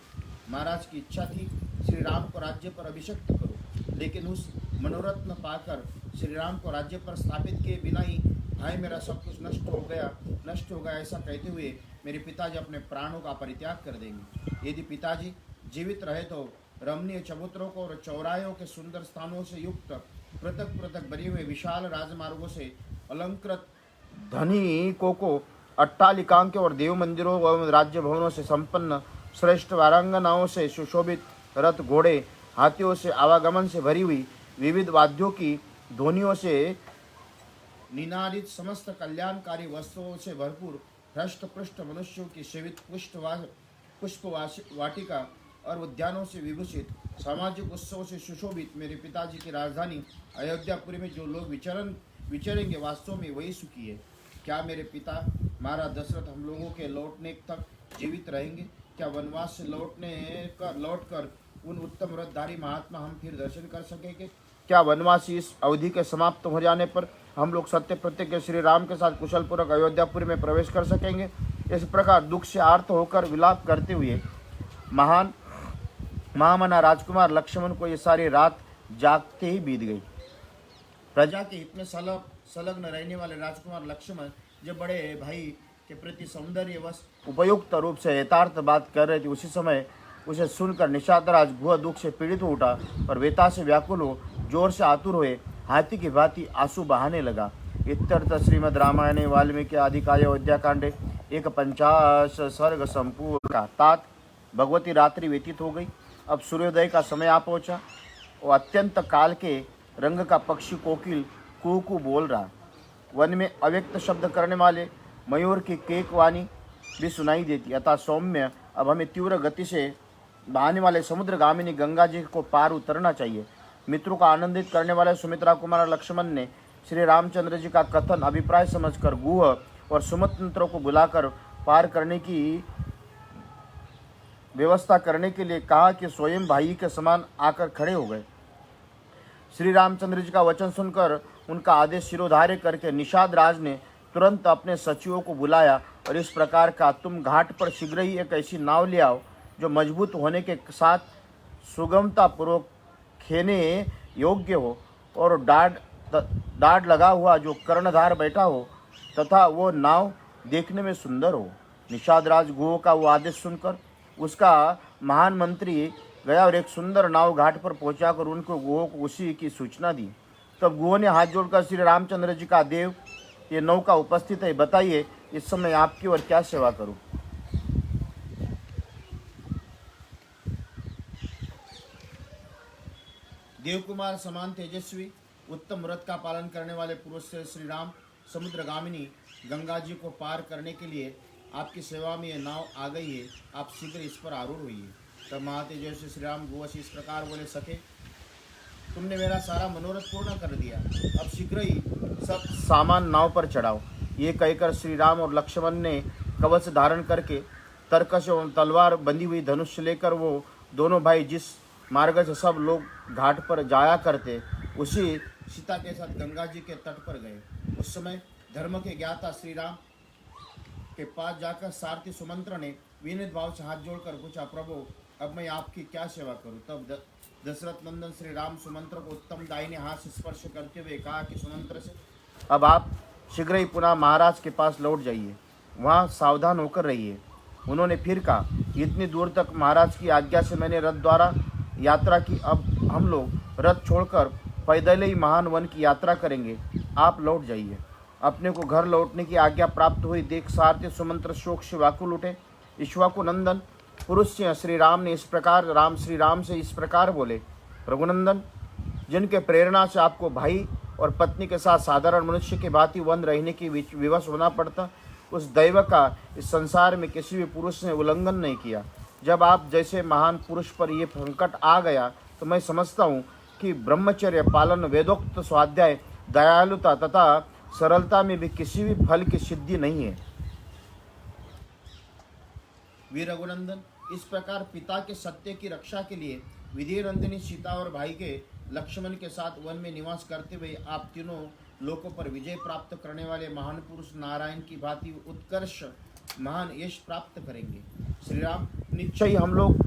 महाराज की इच्छा थी श्री राम को राज्य पर अभिषिक्त करो, लेकिन उस मनोरथ न पाकर श्री राम को राज्य पर स्थापित किए बिना ही भाई मेरा सब कुछ नष्ट हो गया ऐसा कहते हुए मेरे पिताजी अपने प्राणों का परित्याग कर देंगे। यदि पिताजी जीवित रहे तो रमणीय चबूतरों को और चौराहों के सुंदर स्थानों से युक्त पृथक पृथक बने हुए विशाल राजमार्गों से अलंकृत धनिकों को अट्टालिकांकों और देव मंदिरों एवं राज्य भवनों से संपन्न श्रेष्ठ वारांगनाओं से सुशोभित रथ, घोड़े, हाथियों से आवागमन से भरी हुई विविध वाद्यों की ध्वनियों से निनादित समस्त कल्याणकारी वस्तुओं से भरपूर हृष्ट पृष्ठ मनुष्यों की सेवित पुष्प वाटिका और उद्यानों से विभूषित सामाजिक उत्सवों से सुशोभित मेरे पिताजी की राजधानी अयोध्यापुरी में जो लोग विचरेंगे वास्तव में वही सुखी है। क्या मेरे पिता महाराज दशरथ हम लोगों के लौटने तक जीवित रहेंगे? क्या वनवास से लौट कर उन उत्तम व्रतधारी महात्मा हम फिर दर्शन कर सकेंगे? क्या वनवासी इस अवधि के समाप्त हो जाने पर हम लोग सत्य प्रत्यक्ष श्री राम के साथ कुशलपूर्वक अयोध्यापुरी में प्रवेश कर सकेंगे? इस प्रकार दुख से आर्त होकर विलाप करते हुए महामना राजकुमार लक्ष्मण को ये सारी रात जागते ही बीत गई। प्रजा के हित में संलग्न रहने वाले राजकुमार लक्ष्मण जब बड़े भाई के प्रति सौंदर्यवश उपयुक्त रूप से यथार्थ बात कर रहे थे, उसी समय उसे सुनकर निषादराज गुह दुख से पीड़ित हो उठा और वेता से व्याकुल हो जोर से आतुर हुए हाथी की भांति आंसू बहाने लगा। इत्यर्थ श्रीमद् रामायणे वाल्मीकि आदिकाव्ये अयोध्याकांडे 150 सर्ग संपूर्ण का तात। भगवती रात्रि व्यतीत हो गई, अब सूर्योदय का समय आ पहुंचा और अत्यंत काल के रंग का पक्षी कोकिल कू बोल रहा। वन में अव्यक्त शब्द करने वाले मयूर की केकवाणी भी सुनाई देती। अतः सौम्य, अब हमें तीव्र गति से बहाने वाले समुद्रगामिनी गंगा जी को पार उतरना चाहिए। मित्रों को आनंदित करने वाले सुमित्रा कुमार लक्ष्मण ने श्री रामचंद्र जी का कथन अभिप्राय समझकर गुह और सुमंत्र को बुलाकर पार करने की व्यवस्था करने के लिए कहा कि स्वयं भाई के समान आकर खड़े हो गए। श्री रामचंद्र जी का वचन सुनकर उनका आदेश शिरोधार्य करके निषाद राज ने तुरंत अपने सचिवों को बुलाया और इस प्रकार का, तुम घाट पर शीघ्र ही एक ऐसी नाव ले आओ जो मजबूत होने के साथ सुगमता पूर्वक खेने योग्य हो और डाढ़ लगा हुआ जो कर्णधार बैठा हो तथा वो नाव देखने में सुंदर हो। निषाद राज गुह का वो आदेश सुनकर उसका महान मंत्री गया और एक सुंदर नाव घाट पर पहुंचाकर उनको गुह को उसी की सूचना दी। तब गुह ने हाथ जोड़कर श्री रामचंद्र जी का, देव ये नौका उपस्थित है, बताइए इस समय आपकी और क्या सेवा करूं? देव कुमार समान तेजस्वी उत्तम व्रत का पालन करने वाले पुरुष से श्री राम समुद्रगामिनी गंगा जी को पार करने के लिए आपकी सेवा में यह नाव आ गई है, आप शीघ्र इस पर आरूढ़ होइए। तब महातेजस्वी श्री राम गुह से इस प्रकार बोले, सके तुमने मेरा सारा मनोरथ पूर्ण कर दिया, अब शीघ्र ही सब सामान नाव पर चढ़ाओ। ये कहकर श्री राम और लक्ष्मण ने कवच धारण करके तरकश एवं तलवार बंधी हुई धनुष लेकर वो दोनों भाई जिस मार्ग से सब लोग घाट पर जाया करते उसी सीता के साथ गंगा जी के तट पर गए। उस समय धर्म के ज्ञाता श्री राम के पास जाकर सारथी सुमंत्र ने विनीत भाव से हाथ जोड़कर पूछा, प्रभु अब मैं आपकी क्या सेवा करूं? तब दशरथ नंदन श्री राम सुमंत्र को उत्तम दाहिने हाथ से स्पर्श करते हुए कहा कि सुमंत्र से, अब आप शीघ्र ही पुनः महाराज के पास लौट जाइए, वहाँ सावधान होकर रहिए। उन्होंने फिर कहा, इतनी दूर तक महाराज की आज्ञा से मैंने रथ द्वारा यात्रा की, अब हम लोग रथ छोड़कर पैदल ही महान वन की यात्रा करेंगे, आप लौट जाइए। अपने को घर लौटने की आज्ञा प्राप्त हुई देख सारथी सुमंत्र शोक से व्याकुल उठे। इक्ष्वाकु नंदन पुरुष श्री राम ने श्री राम से इस प्रकार बोले, रघुनंदन, जिनके प्रेरणा से आपको भाई और पत्नी के साथ साधारण मनुष्य के भांति वन रहने की विवश होना पड़ता, उस दैव का इस संसार में किसी भी पुरुष ने उल्लंघन नहीं किया। जब आप जैसे महान पुरुष पर ये संकट आ गया तो मैं समझता हूँ कि ब्रह्मचर्य पालन, वेदोक्त स्वाध्याय, दयालुता तथा सरलता में भी किसी भी फल की सिद्धि नहीं है। वीर रघुनंदन, इस प्रकार पिता के सत्य की रक्षा के लिए विधि नंदिनी सीता और भाई के लक्ष्मण के साथ वन में निवास करते हुए आप तीनों लोकों पर विजय प्राप्त करने वाले महान पुरुष नारायण की भांति उत्कर्ष महान यश प्राप्त करेंगे। श्री राम, निश्चय ही हम लोग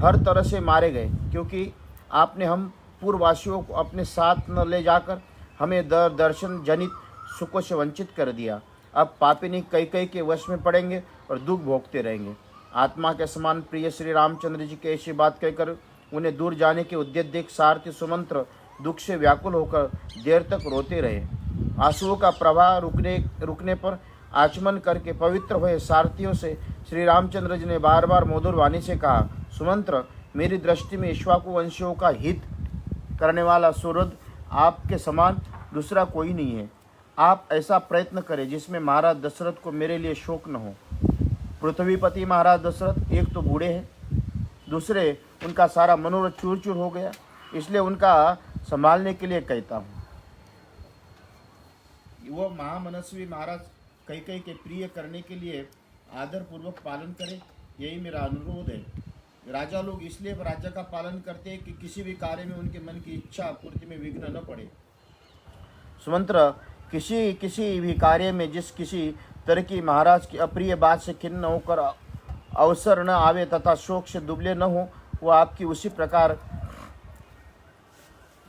हर तरह से मारे गए, क्योंकि आपने हम पूर्ववासियों को अपने साथ न ले जाकर हमें दर्शन जनित सुखों से वंचित कर दिया। अब पापिनी कई के वश में पड़ेंगे और दुख भोगते रहेंगे। आत्मा के समान प्रिय श्री रामचंद्र जी की ऐसी बात कहकर उन्हें दूर जाने के उद्यत देख सारथी सुमंत्र दुख से व्याकुल होकर देर तक रोते रहे। आंसुओं का प्रवाह रुकने पर आचमन करके पवित्र हुए सारथियों से श्री रामचंद्र जी ने बार बार मधुर वाणी से कहा, सुमंत्र, मेरी दृष्टि में इक्ष्वाकु वंशियों का हित करने वाला सुहृद आपके समान दूसरा कोई नहीं है। आप ऐसा प्रयत्न करें जिसमें महाराज दशरथ को मेरे लिए शोक न हो। पृथ्वीपति महाराज दशरथ एक तो बूढ़े हैं, दूसरे उनका सारा मनोरथ चूर चूर हो गया, इसलिए उनका संभालने के लिए कहता हूँ। वो महामनस्वी महाराज कई के प्रिय करने के लिए आदर पूर्वक पालन करें। यही मेरा अनुरोध है। राजा लोग इसलिए राज्य का पालन करते हैं कि किसी भी कार्य में उनके मन की इच्छा पूर्ति में विघ्न न पड़े। सुमंत्र, किसी किसी भी कार्य में जिस किसी तरह की महाराज की अप्रिय बात से खिन्न होकर अवसर न आवे तथा शोक से दुबले न हो, वो आपकी उसी प्रकार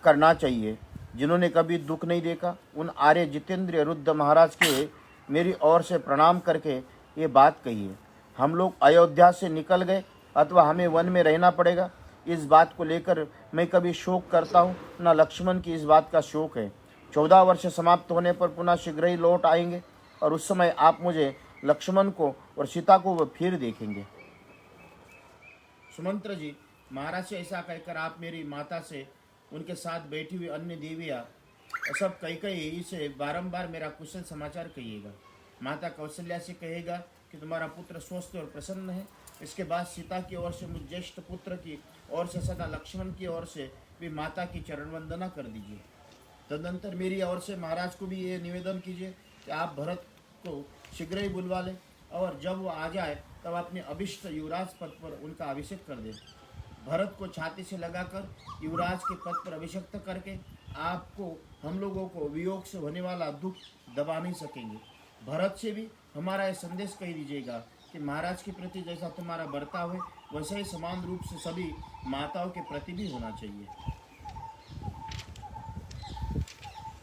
करना चाहिए। जिन्होंने कभी दुख नहीं देखा, उन आर्य जितेंद्रिय रुद्र महाराज के मेरी ओर से प्रणाम करके ये बात कहिए। हम लोग अयोध्या से निकल गए अथवा हमें वन में रहना पड़ेगा, इस बात को लेकर मैं कभी शोक करता हूँ, न लक्ष्मण की इस बात का शोक है। 14 वर्ष समाप्त होने पर पुनः शीघ्र ही लौट आएंगे और उस समय आप मुझे, लक्ष्मण को और सीता को फिर देखेंगे। सुमंत्र जी, महाराज से ऐसा कहकर आप मेरी माता से, उनके साथ बैठी हुई अन्य देवियाँ सब कई से बारंबार मेरा कुशल समाचार कहिएगा। माता कौशल्या से कहेगा कि तुम्हारा पुत्र स्वस्थ और प्रसन्न है। इसके बाद सीता की ओर से, मुझ ज्येष्ठ पुत्र की ओर से सदा लक्ष्मण की ओर से भी माता की चरण वंदना कर दीजिए। तदनंतर मेरी ओर से महाराज को भी ये निवेदन कीजिए कि आप भरत को शीघ्र ही बुलवा लें और जब वो आ जाए तब अपने अभिष्ट युवराज पद पर उनका अभिषेक कर दें। भरत को छाती से लगाकर युवराज के पद पर अभिषिक्त करके आपको, हम लोगों को वियोग से होने वाला दुख दबा नहीं सकेंगे। भरत से भी हमारा यह संदेश कह दीजिएगा कि महाराज के प्रति जैसा तुम्हारा बर्ताव है वैसा ही समान रूप से सभी माताओं के प्रति भी होना चाहिए।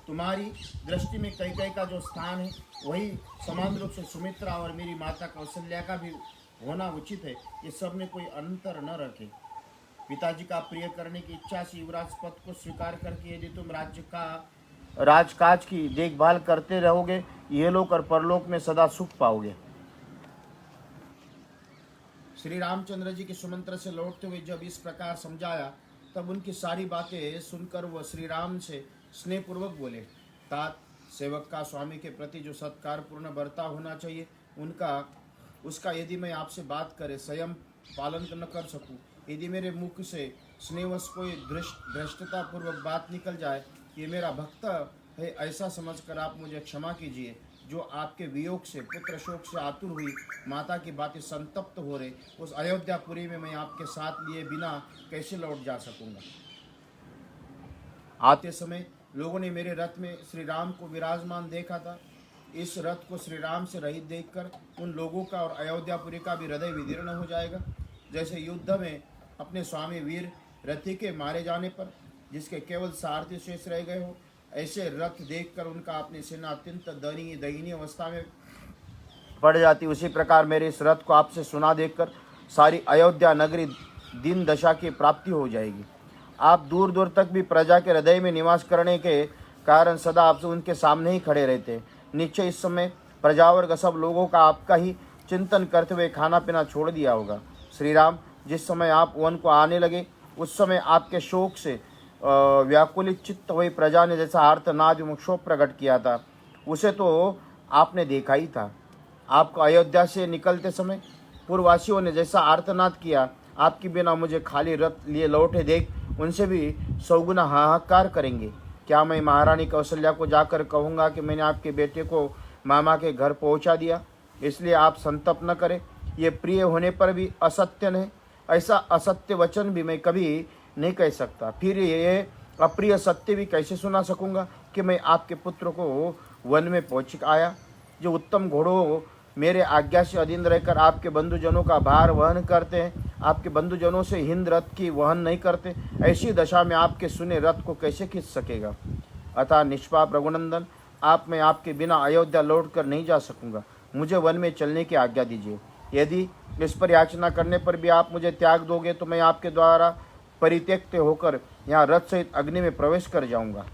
तुम्हारी दृष्टि में कैकेयी का जो स्थान है वही समान रूप से सुमित्रा और मेरी माता कौशल्या का भी होना उचित है। ये सब में कोई अंतर न रखे। पिताजी का प्रिय करने की इच्छा से युवराज पद को स्वीकार करके यदि तुम राजकाज की देखभाल करते रहोगे, ये लोक और परलोक में सदा सुख पाओगे। श्री रामचंद्र जी के सुमंत्र से लौटते हुए जब इस प्रकार समझाया, तब उनकी सारी बातें सुनकर वह श्री राम से स्नेहपूर्वक बोले, तात, सेवक का स्वामी के प्रति जो सत्कारपूर्ण बर्ताव होना चाहिए, उसका यदि मैं आपसे बात करे स्वयं पालन न कर सकूं, यदि मेरे मुख से स्नेहवश कोई धृष्टतापूर्वक बात निकल जाए, ये मेरा भक्त है ऐसा समझकर आप मुझे क्षमा कीजिए। जो आपके वियोग से, पुत्र शोक से आतुर हुई माता की बातें संतप्त हो रहे, उस अयोध्यापुरी में मैं आपके साथ लिए बिना कैसे लौट जा सकूंगा। आते समय लोगों ने मेरे रथ में श्री राम को विराजमान देखा था। इस रथ को श्री राम से रहित देखकर उन लोगों का और अयोध्यापुरी का भी हृदय विदीर्ण हो जाएगा। जैसे युद्ध में अपने स्वामी वीर रथी के मारे जाने पर जिसके केवल सारथी शेष रह गए हो, ऐसे रथ देखकर उनका अपनी सेना अत्यंत दयनीय अवस्था में पड़ जाती। उसी प्रकार मेरे इस रथ को आपसे सुना देखकर सारी अयोध्या नगरी दीन दशा की प्राप्ति हो जाएगी। आप दूर दूर तक भी प्रजा के हृदय में निवास करने के कारण सदा आपसे उनके सामने ही खड़े रहते। निश्चय इस समय प्रजा वर्ग सब लोगों का आपका ही चिंतन करते हुए खाना पीना छोड़ दिया होगा। श्री राम, जिस समय आप वन को आने लगे उस समय आपके शोक से व्याकुलित चित्त हुई प्रजा ने जैसा आर्तनाद क्षोभ प्रकट किया था, उसे तो आपने देखा ही था। आपको अयोध्या से निकलते समय पूर्ववासियों ने जैसा आर्तनाद किया, आपकी बिना मुझे खाली रथ लिए लौटे देख उनसे भी सौगुना हाहाकार करेंगे। क्या मैं महारानी कौशल्या को जाकर कहूँगा कि मैंने आपके बेटे को मामा के घर पहुँचा दिया, इसलिए आप संतप न करें। ये प्रिय होने पर भी असत्य है, ऐसा असत्य वचन भी मैं कभी नहीं कह सकता। फिर ये अप्रिय सत्य भी कैसे सुना सकूँगा कि मैं आपके पुत्र को वन में पहुँच आया। जो उत्तम घोड़ों मेरे आज्ञा से अधीन रहकर आपके बंधुजनों का भार वहन करते हैं, आपके बंधुजनों से हिंद रथ की वहन नहीं करते, ऐसी दशा में आपके सुने रथ को कैसे खींच सकेगा। अतः निष्पाप रघुनंदन, मैं आपके बिना अयोध्या लौट कर नहीं जा सकूँगा। मुझे वन में चलने की आज्ञा दीजिए। यदि इस पर याचना करने पर भी आप मुझे त्याग दोगे तो मैं आपके द्वारा परित्यक्त होकर यहाँ रथ सहित अग्नि में प्रवेश कर जाऊंगा।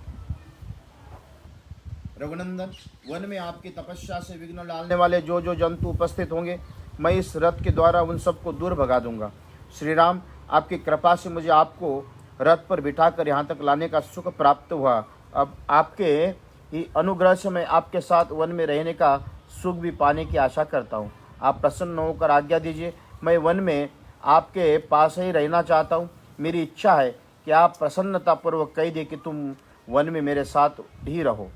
रघुनंदन, वन में आपकी तपस्या से विघ्न डालने वाले जो जो जंतु उपस्थित होंगे, मैं इस रथ के द्वारा उन सबको दूर भगा दूंगा। श्री राम, आपकी कृपा से मुझे आपको रथ पर बिठाकर यहाँ तक लाने का सुख प्राप्त हुआ। अब आपके ही अनुग्रह से मैं आपके साथ वन में रहने का सुख भी पाने की आशा करता हूँ। आप प्रसन्न होकर आज्ञा दीजिए। मैं वन में आपके पास ही रहना चाहता हूँ। मेरी इच्छा है कि आप प्रसन्नतापूर्वक कह दे कि तुम वन में मेरे साथ ही रहो।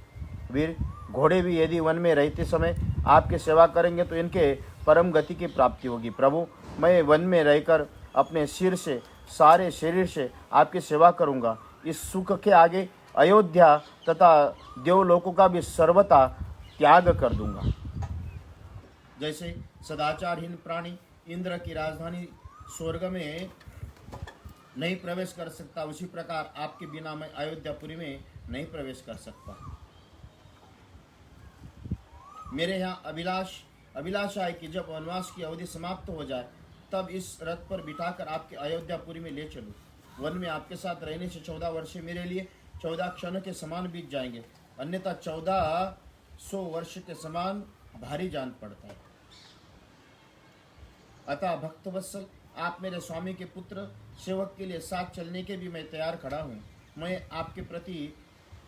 वीर, घोड़े भी यदि वन में रहते समय आपकी सेवा करेंगे तो इनके परम गति की प्राप्ति होगी। प्रभु, मैं वन में रहकर अपने सिर से सारे शरीर से आपकी सेवा करूँगा। इस सुख के आगे अयोध्या तथा देवलोकों का भी सर्वथा त्याग कर दूंगा। जैसे सदाचारहीन प्राणी इंद्र की राजधानी स्वर्ग में नहीं प्रवेश कर सकता, उसी प्रकार आपके बिना मैं अयोध्यापुरी में नहीं प्रवेश कर सकता। मेरे यहाँ अभिलाषा है कि जब वनवास की अवधि समाप्त हो जाए तब इस रथ पर बिठाकर आपके अयोध्यापुरी में ले चलूं। वन में आपके साथ रहने से 14 वर्ष मेरे लिए 14 क्षण के समान बीत जाएंगे, अन्यथा 1400 वर्ष के समान भारी जान पड़ता है। अतः भक्तवत्सल, आप मेरे स्वामी के पुत्र सेवक के लिए साथ चलने के भी मैं तैयार खड़ा हूँ। मैं आपके प्रति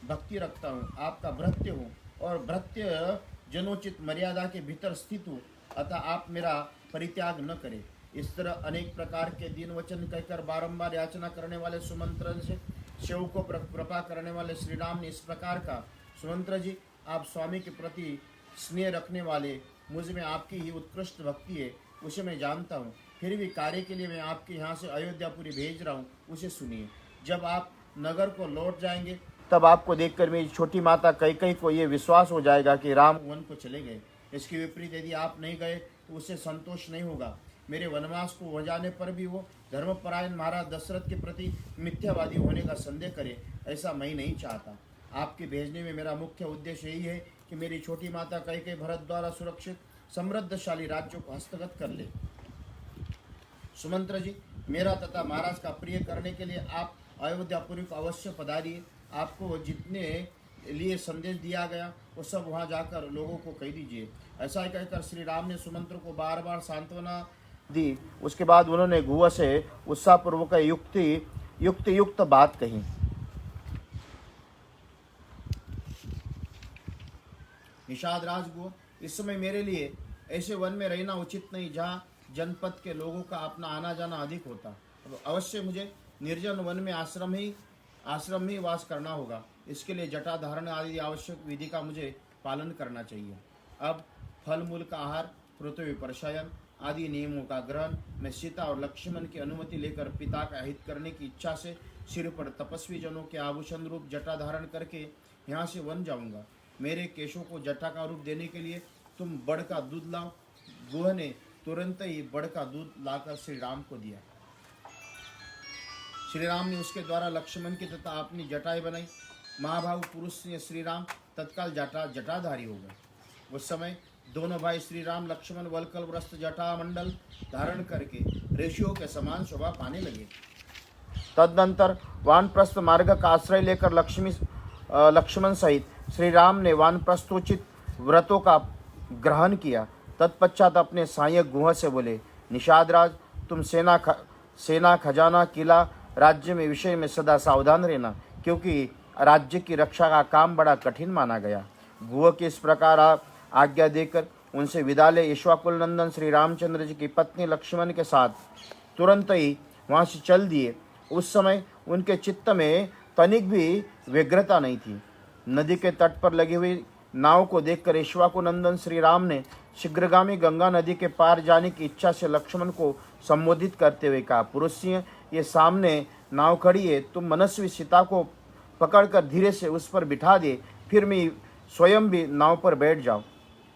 भक्ति रखता हूँ, आपका भृत्य हूँ और भृत्य जनोचित मर्यादा के भीतर स्थित हूँ, अतः आप मेरा परित्याग न करें। इस तरह अनेक प्रकार के दीन वचन कहकर बारंबार याचना करने वाले सुमंत्र से सेवकों पर कृपा करने वाले श्री राम ने इस प्रकार का, सुमंत्र जी, आप स्वामी के प्रति स्नेह रखने वाले, मुझ में आपकी ही उत्कृष्ट भक्ति है, उसे मैं जानता हूँ। फिर भी कार्य के लिए मैं आपके यहाँ से अयोध्यापुरी भेज रहा हूँ, उसे सुनिए। जब आप नगर को लौट जाएंगे तब आपको देखकर मेरी छोटी माता कैकेयी को ये विश्वास हो जाएगा कि राम वन को चले गए। इसके विपरीत यदि आप नहीं गए तो उसे संतोष नहीं होगा। मेरे वनवास को हो जाने पर भी वो धर्मपरायण महाराज दशरथ के प्रति मिथ्यावादी होने का संदेह करे, ऐसा मैं नहीं चाहता। आपके भेजने में मेरा मुख्य उद्देश्य यही है कि मेरी छोटी माता कैकेयी भरत द्वारा सुरक्षित समृद्धशाली राज्यों को हस्तगत कर ले। सुमंत्र जी, मेरा तथा महाराज का प्रिय करने के लिए आप अयोध्यापुरी को अवश्य पधारिए। आपको जितने लिए संदेश दिया गया वो सब वहां जाकर लोगों को कह दीजिए। ऐसा ही कहकर श्री राम ने सुमंत्र को बार बार सांत्वना दी। उसके बाद उन्होंने गुह से उत्साहपूर्वक युक्त बात कही। निषाद राज गुह, इस समय मेरे लिए ऐसे वन में रहना उचित नहीं जहाँ जनपद के लोगों का अपना आना जाना अधिक होता। अब अवश्य मुझे निर्जन वन में आश्रम ही वास करना होगा। इसके लिए जटा धारण आदि आवश्यक विधि का मुझे पालन करना चाहिए। अब फल मूल का आहार, पृथ्वी पर शयन आदि नियमों का ग्रहण मैं सीता और लक्ष्मण की अनुमति लेकर पिता का हित करने की इच्छा से सिर पर तपस्वी जनों के आभूषण रूप जटा धारण करके यहाँ से वन जाऊंगा। मेरे केशों को जटा का रूप देने के लिए तुम बड़ का दूध लाओ। गुह ने तुरंत ही बड़ का दूध लाकर श्री राम को दिया। श्री राम ने उसके द्वारा लक्ष्मण की तथा अपनी जटाएं बनाई। महाभाव पुरुष श्री राम तत्काल जटाधारी हो गए। उस समय दोनों भाई श्री राम लक्ष्मण वलकल व्रस्त जटा मंडल धारण करके ऋषियों के समान शोभा पाने लगे। तदनंतर वानप्रस्थ मार्ग का आश्रय लेकर लक्ष्मण सहित श्री राम ने वानप्रस्थोचित व्रतों का ग्रहण किया। तत्पश्चात अपने सहायक गुह से बोले, निषादराज, तुम सेना खजाना किला राज्य में विषय में सदा सावधान रहना, क्योंकि राज्य की रक्षा का काम बड़ा कठिन माना गया। गुह के इस प्रकार आज्ञा देकर उनसे विदा ले ईश्वाकुल नंदन श्री रामचंद्र जी की पत्नी लक्ष्मण के साथ तुरंत ही वहाँ से चल दिए। उस समय उनके चित्त में तनिक भी व्यग्रता नहीं थी। नदी के तट पर लगी हुई नाव को देखकर ईश्वाकुल नंदन श्री राम ने शीघ्रगामी गंगा नदी के पार जाने की इच्छा से लक्ष्मण को संबोधित करते हुए कहा, पुरुष सिंह, ये सामने नाव खड़ी है, तुम मनस्वी सीता को पकड़कर धीरे से उस पर बिठा दे, फिर मैं स्वयं भी नाव पर बैठ जाऊं।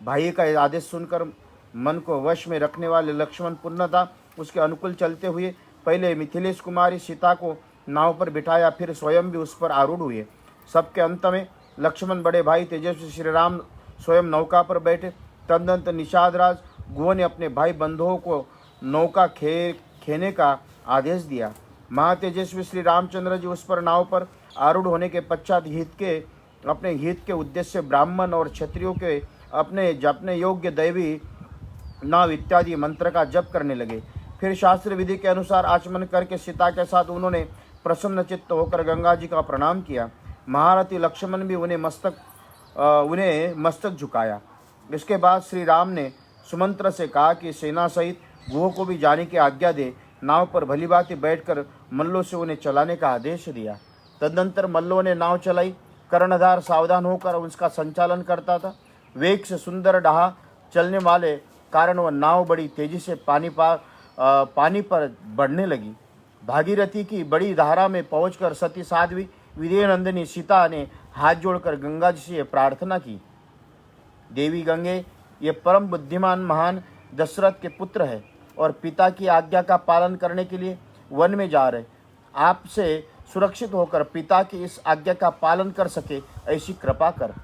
भाई का आदेश सुनकर मन को वश में रखने वाले लक्ष्मण पूर्णतः उसके अनुकूल चलते हुए पहले मिथिलेश कुमारी सीता को नाव पर बिठाया, फिर स्वयं भी उस पर आरूढ़ हुए। सबके अंत में लक्ष्मण बड़े भाई तेजस्वी श्री राम स्वयं नौका पर बैठे। तदनंतर निषादराज गुह ने अपने भाई बंधुओं को नौका खेने का आदेश दिया। महातेजस्वी श्री रामचंद्र जी उस पर नाव पर आरूढ़ होने के पश्चात अपने हित के उद्देश्य ब्राह्मण और क्षत्रियों के अपने जपने योग्य दैवी नाम इत्यादि मंत्र का जप करने लगे। फिर शास्त्र विधि के अनुसार आचमन करके सीता के साथ उन्होंने प्रसन्न चित्त होकर गंगा जी का प्रणाम किया। महारथी लक्ष्मण भी उन्हें मस्तक झुकाया। इसके बाद श्री राम ने सुमंत्र से कहा कि सेना सहित गुह को भी जाने की आज्ञा दे। नाव पर भलीभांति बैठकर मल्लों से उन्हें चलाने का आदेश दिया। तदनंतर मल्लों ने नाव चलाई। कर्णधार सावधान होकर उसका संचालन करता था। वेग से सुंदर डहा चलने वाले कारण वह नाव बड़ी तेजी से पानी पार पानी पर बढ़ने लगी। भागीरथी की बड़ी धारा में पहुंचकर सती साध्वी विदेह नंदिनी सीता ने हाथ जोड़कर गंगा जी से प्रार्थना की, देवी गंगे, ये परम बुद्धिमान महान दशरथ के पुत्र है और पिता की आज्ञा का पालन करने के लिए वन में जा रहे। आपसे सुरक्षित होकर पिता की इस आज्ञा का पालन कर सके ऐसी कृपा कर।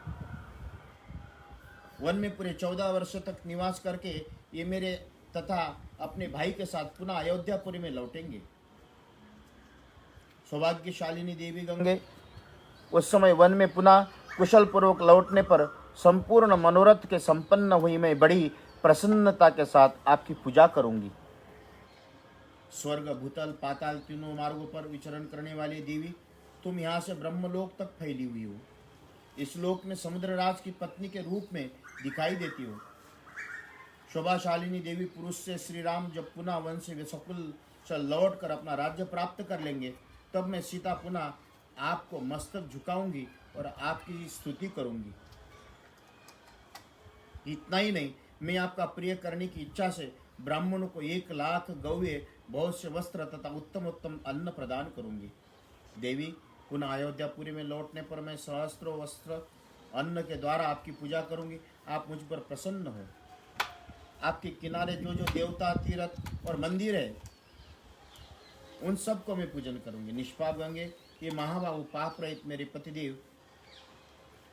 वन में पूरे 14 वर्ष तक निवास करके ये मेरे तथा अपने भाई के साथ पुनः अयोध्यापुरी में लौटेंगे। सौभाग्यशालिनी देवी गंगे, उस समय वन में पुनः कुशल पूर्वक लौटने पर संपूर्ण मनोरथ के संपन्न हुई मैं बड़ी प्रसन्नता के साथ आपकी पूजा करूंगी। स्वर्ग, भूतल, पाताल तीनों मार्गों पर विचरण करने वाली देवी, तुम यहाँ से ब्रह्मलोक तक फैली हुई हो। इस लोक में समुद्रराज की पत्नी के रूप में दिखाई देती हो। शोभाशालिनी देवी, पुरुष से श्री राम जब पुनः वन से सकुल से लौट कर अपना राज्य प्राप्त कर लेंगे, तब मैं सीता पुनः आपको मस्तक झुकाऊंगी और आपकी स्तुति करूंगी। इतना ही नहीं, मैं आपका प्रिय करने की इच्छा से ब्राह्मणों को 1 लाख गौवे, बहुत से वस्त्र तथा उत्तम उत्तम अन्न प्रदान करूंगी। देवी, पुनः अयोध्यापुरी में लौटने पर मैं सहस्त्रों वस्त्र अन्न के द्वारा आपकी पूजा करूंगी। आप मुझ पर प्रसन्न हो। आपके किनारे जो जो देवता, तीर्थ और मंदिर है, उन सब को मैं पूजन करूंगी। निष्पाप गंगे, ये महाबाहु पाप रहित मेरे पतिदेव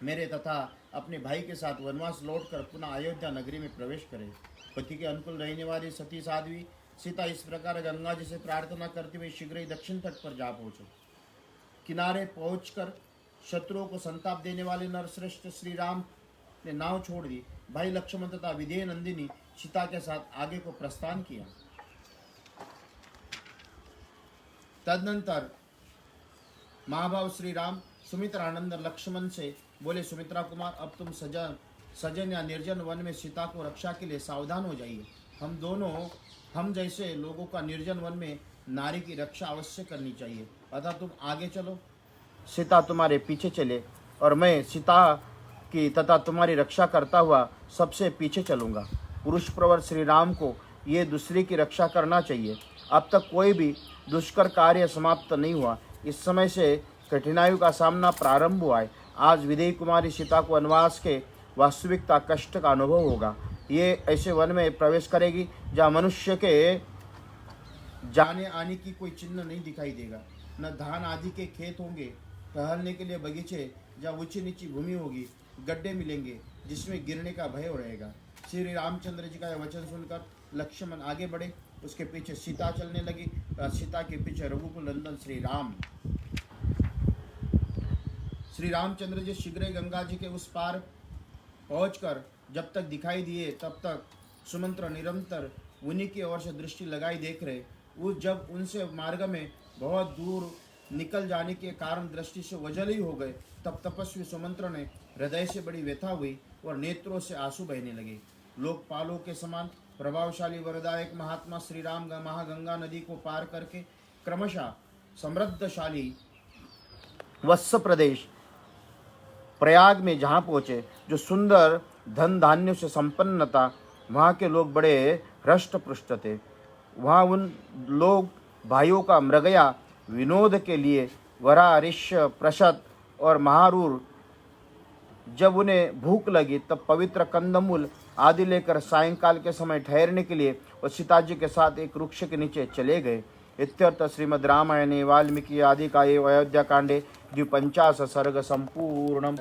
मेरे तथा अपने भाई के साथ वनवास लौटकर पुनः अयोध्या नगरी में प्रवेश करें। पति के अनुकूल रहने वाली सती साध्वी सीता इस प्रकार गंगा जी से प्रार्थना करते हुए शीघ्र ही दक्षिण तट पर जा पहुंचे। किनारे पहुंचकर शत्रुओं को संताप देने वाले नरश्रेष्ठ श्री राम ने नाव छोड़ दी। भाई लक्ष्मण तथा विदेह नंदिनी सीता के साथ आगे को प्रस्थान किया। तदनंतर महाभाव श्री राम सुमित्रानंद लक्ष्मण से बोले, सुमित्रा कुमार, अब तुम सजन या निर्जन वन में सीता को रक्षा के लिए सावधान हो जाइए। हम जैसे लोगों का निर्जन वन में नारी की रक्षा अवश्य करनी चाहिए। अतः तुम आगे चलो, सीता तुम्हारे पीछे चले और मैं सीता की तथा तुम्हारी रक्षा करता हुआ सबसे पीछे चलूँगा। पुरुष प्रवर श्री राम को ये दूसरे की रक्षा करना चाहिए। अब तक कोई भी दुष्कर कार्य समाप्त नहीं हुआ। इस समय से कठिनाइयों का सामना प्रारंभ हुआ है। आज विदेही कुमारी सीता को वनवास के वास्तविकता कष्ट का अनुभव होगा। ये ऐसे वन में प्रवेश करेगी जहाँ मनुष्य के जाने आने की कोई चिन्ह नहीं दिखाई देगा। न धान आदि के खेत होंगे, टहलने के लिए बगीचे, जहाँ ऊंची नीची भूमि होगी, गड्ढे मिलेंगे जिसमें गिरने का भय रहेगा। श्री रामचंद्र जी का यह वचन सुनकर लक्ष्मण आगे बढ़े। उसके पीछे सीता चलने लगी और सीता के पीछे रघुकुल नंदन श्री राम। श्री रामचंद्र जी शीघ्र ही गंगा जी के उस पार पहुंचकर जब तक दिखाई दिए तब तक सुमंत्र निरंतर उन्हीं की ओर से दृष्टि लगाई देख रहे। वो जब उनसे मार्ग में बहुत दूर निकल जाने के कारण दृष्टि से वजल ही हो गए, तब तपस्वी सुमंत्र ने हृदय से बड़ी व्यथा हुई और नेत्रों से आंसू बहने लगे। लोकपालों के समान प्रभावशाली वरदायक महात्मा श्री राम महागंगा नदी को पार करके क्रमशः समृद्धशाली वत्स प्रदेश प्रयाग में जहाँ पहुँचे, जो सुंदर धन धान्यों से संपन्न था, वहाँ के लोग बड़े हृष्ट पुष्ट थे। वहाँ उन लोग भाइयों का मृगया विनोद के लिए वरा, ऋष्य, प्रशत और महारूर जब उन्हें भूख लगी तब पवित्र कंदमूल आदि लेकर सायंकाल के समय ठहरने के लिए और सीताजी के साथ एक वृक्ष के नीचे चले गए। इत्यर्थ श्रीमद् रामायणे वाल्मीकि आदि काव्ये अयोध्या कांडे 52 सर्ग संपूर्णम्।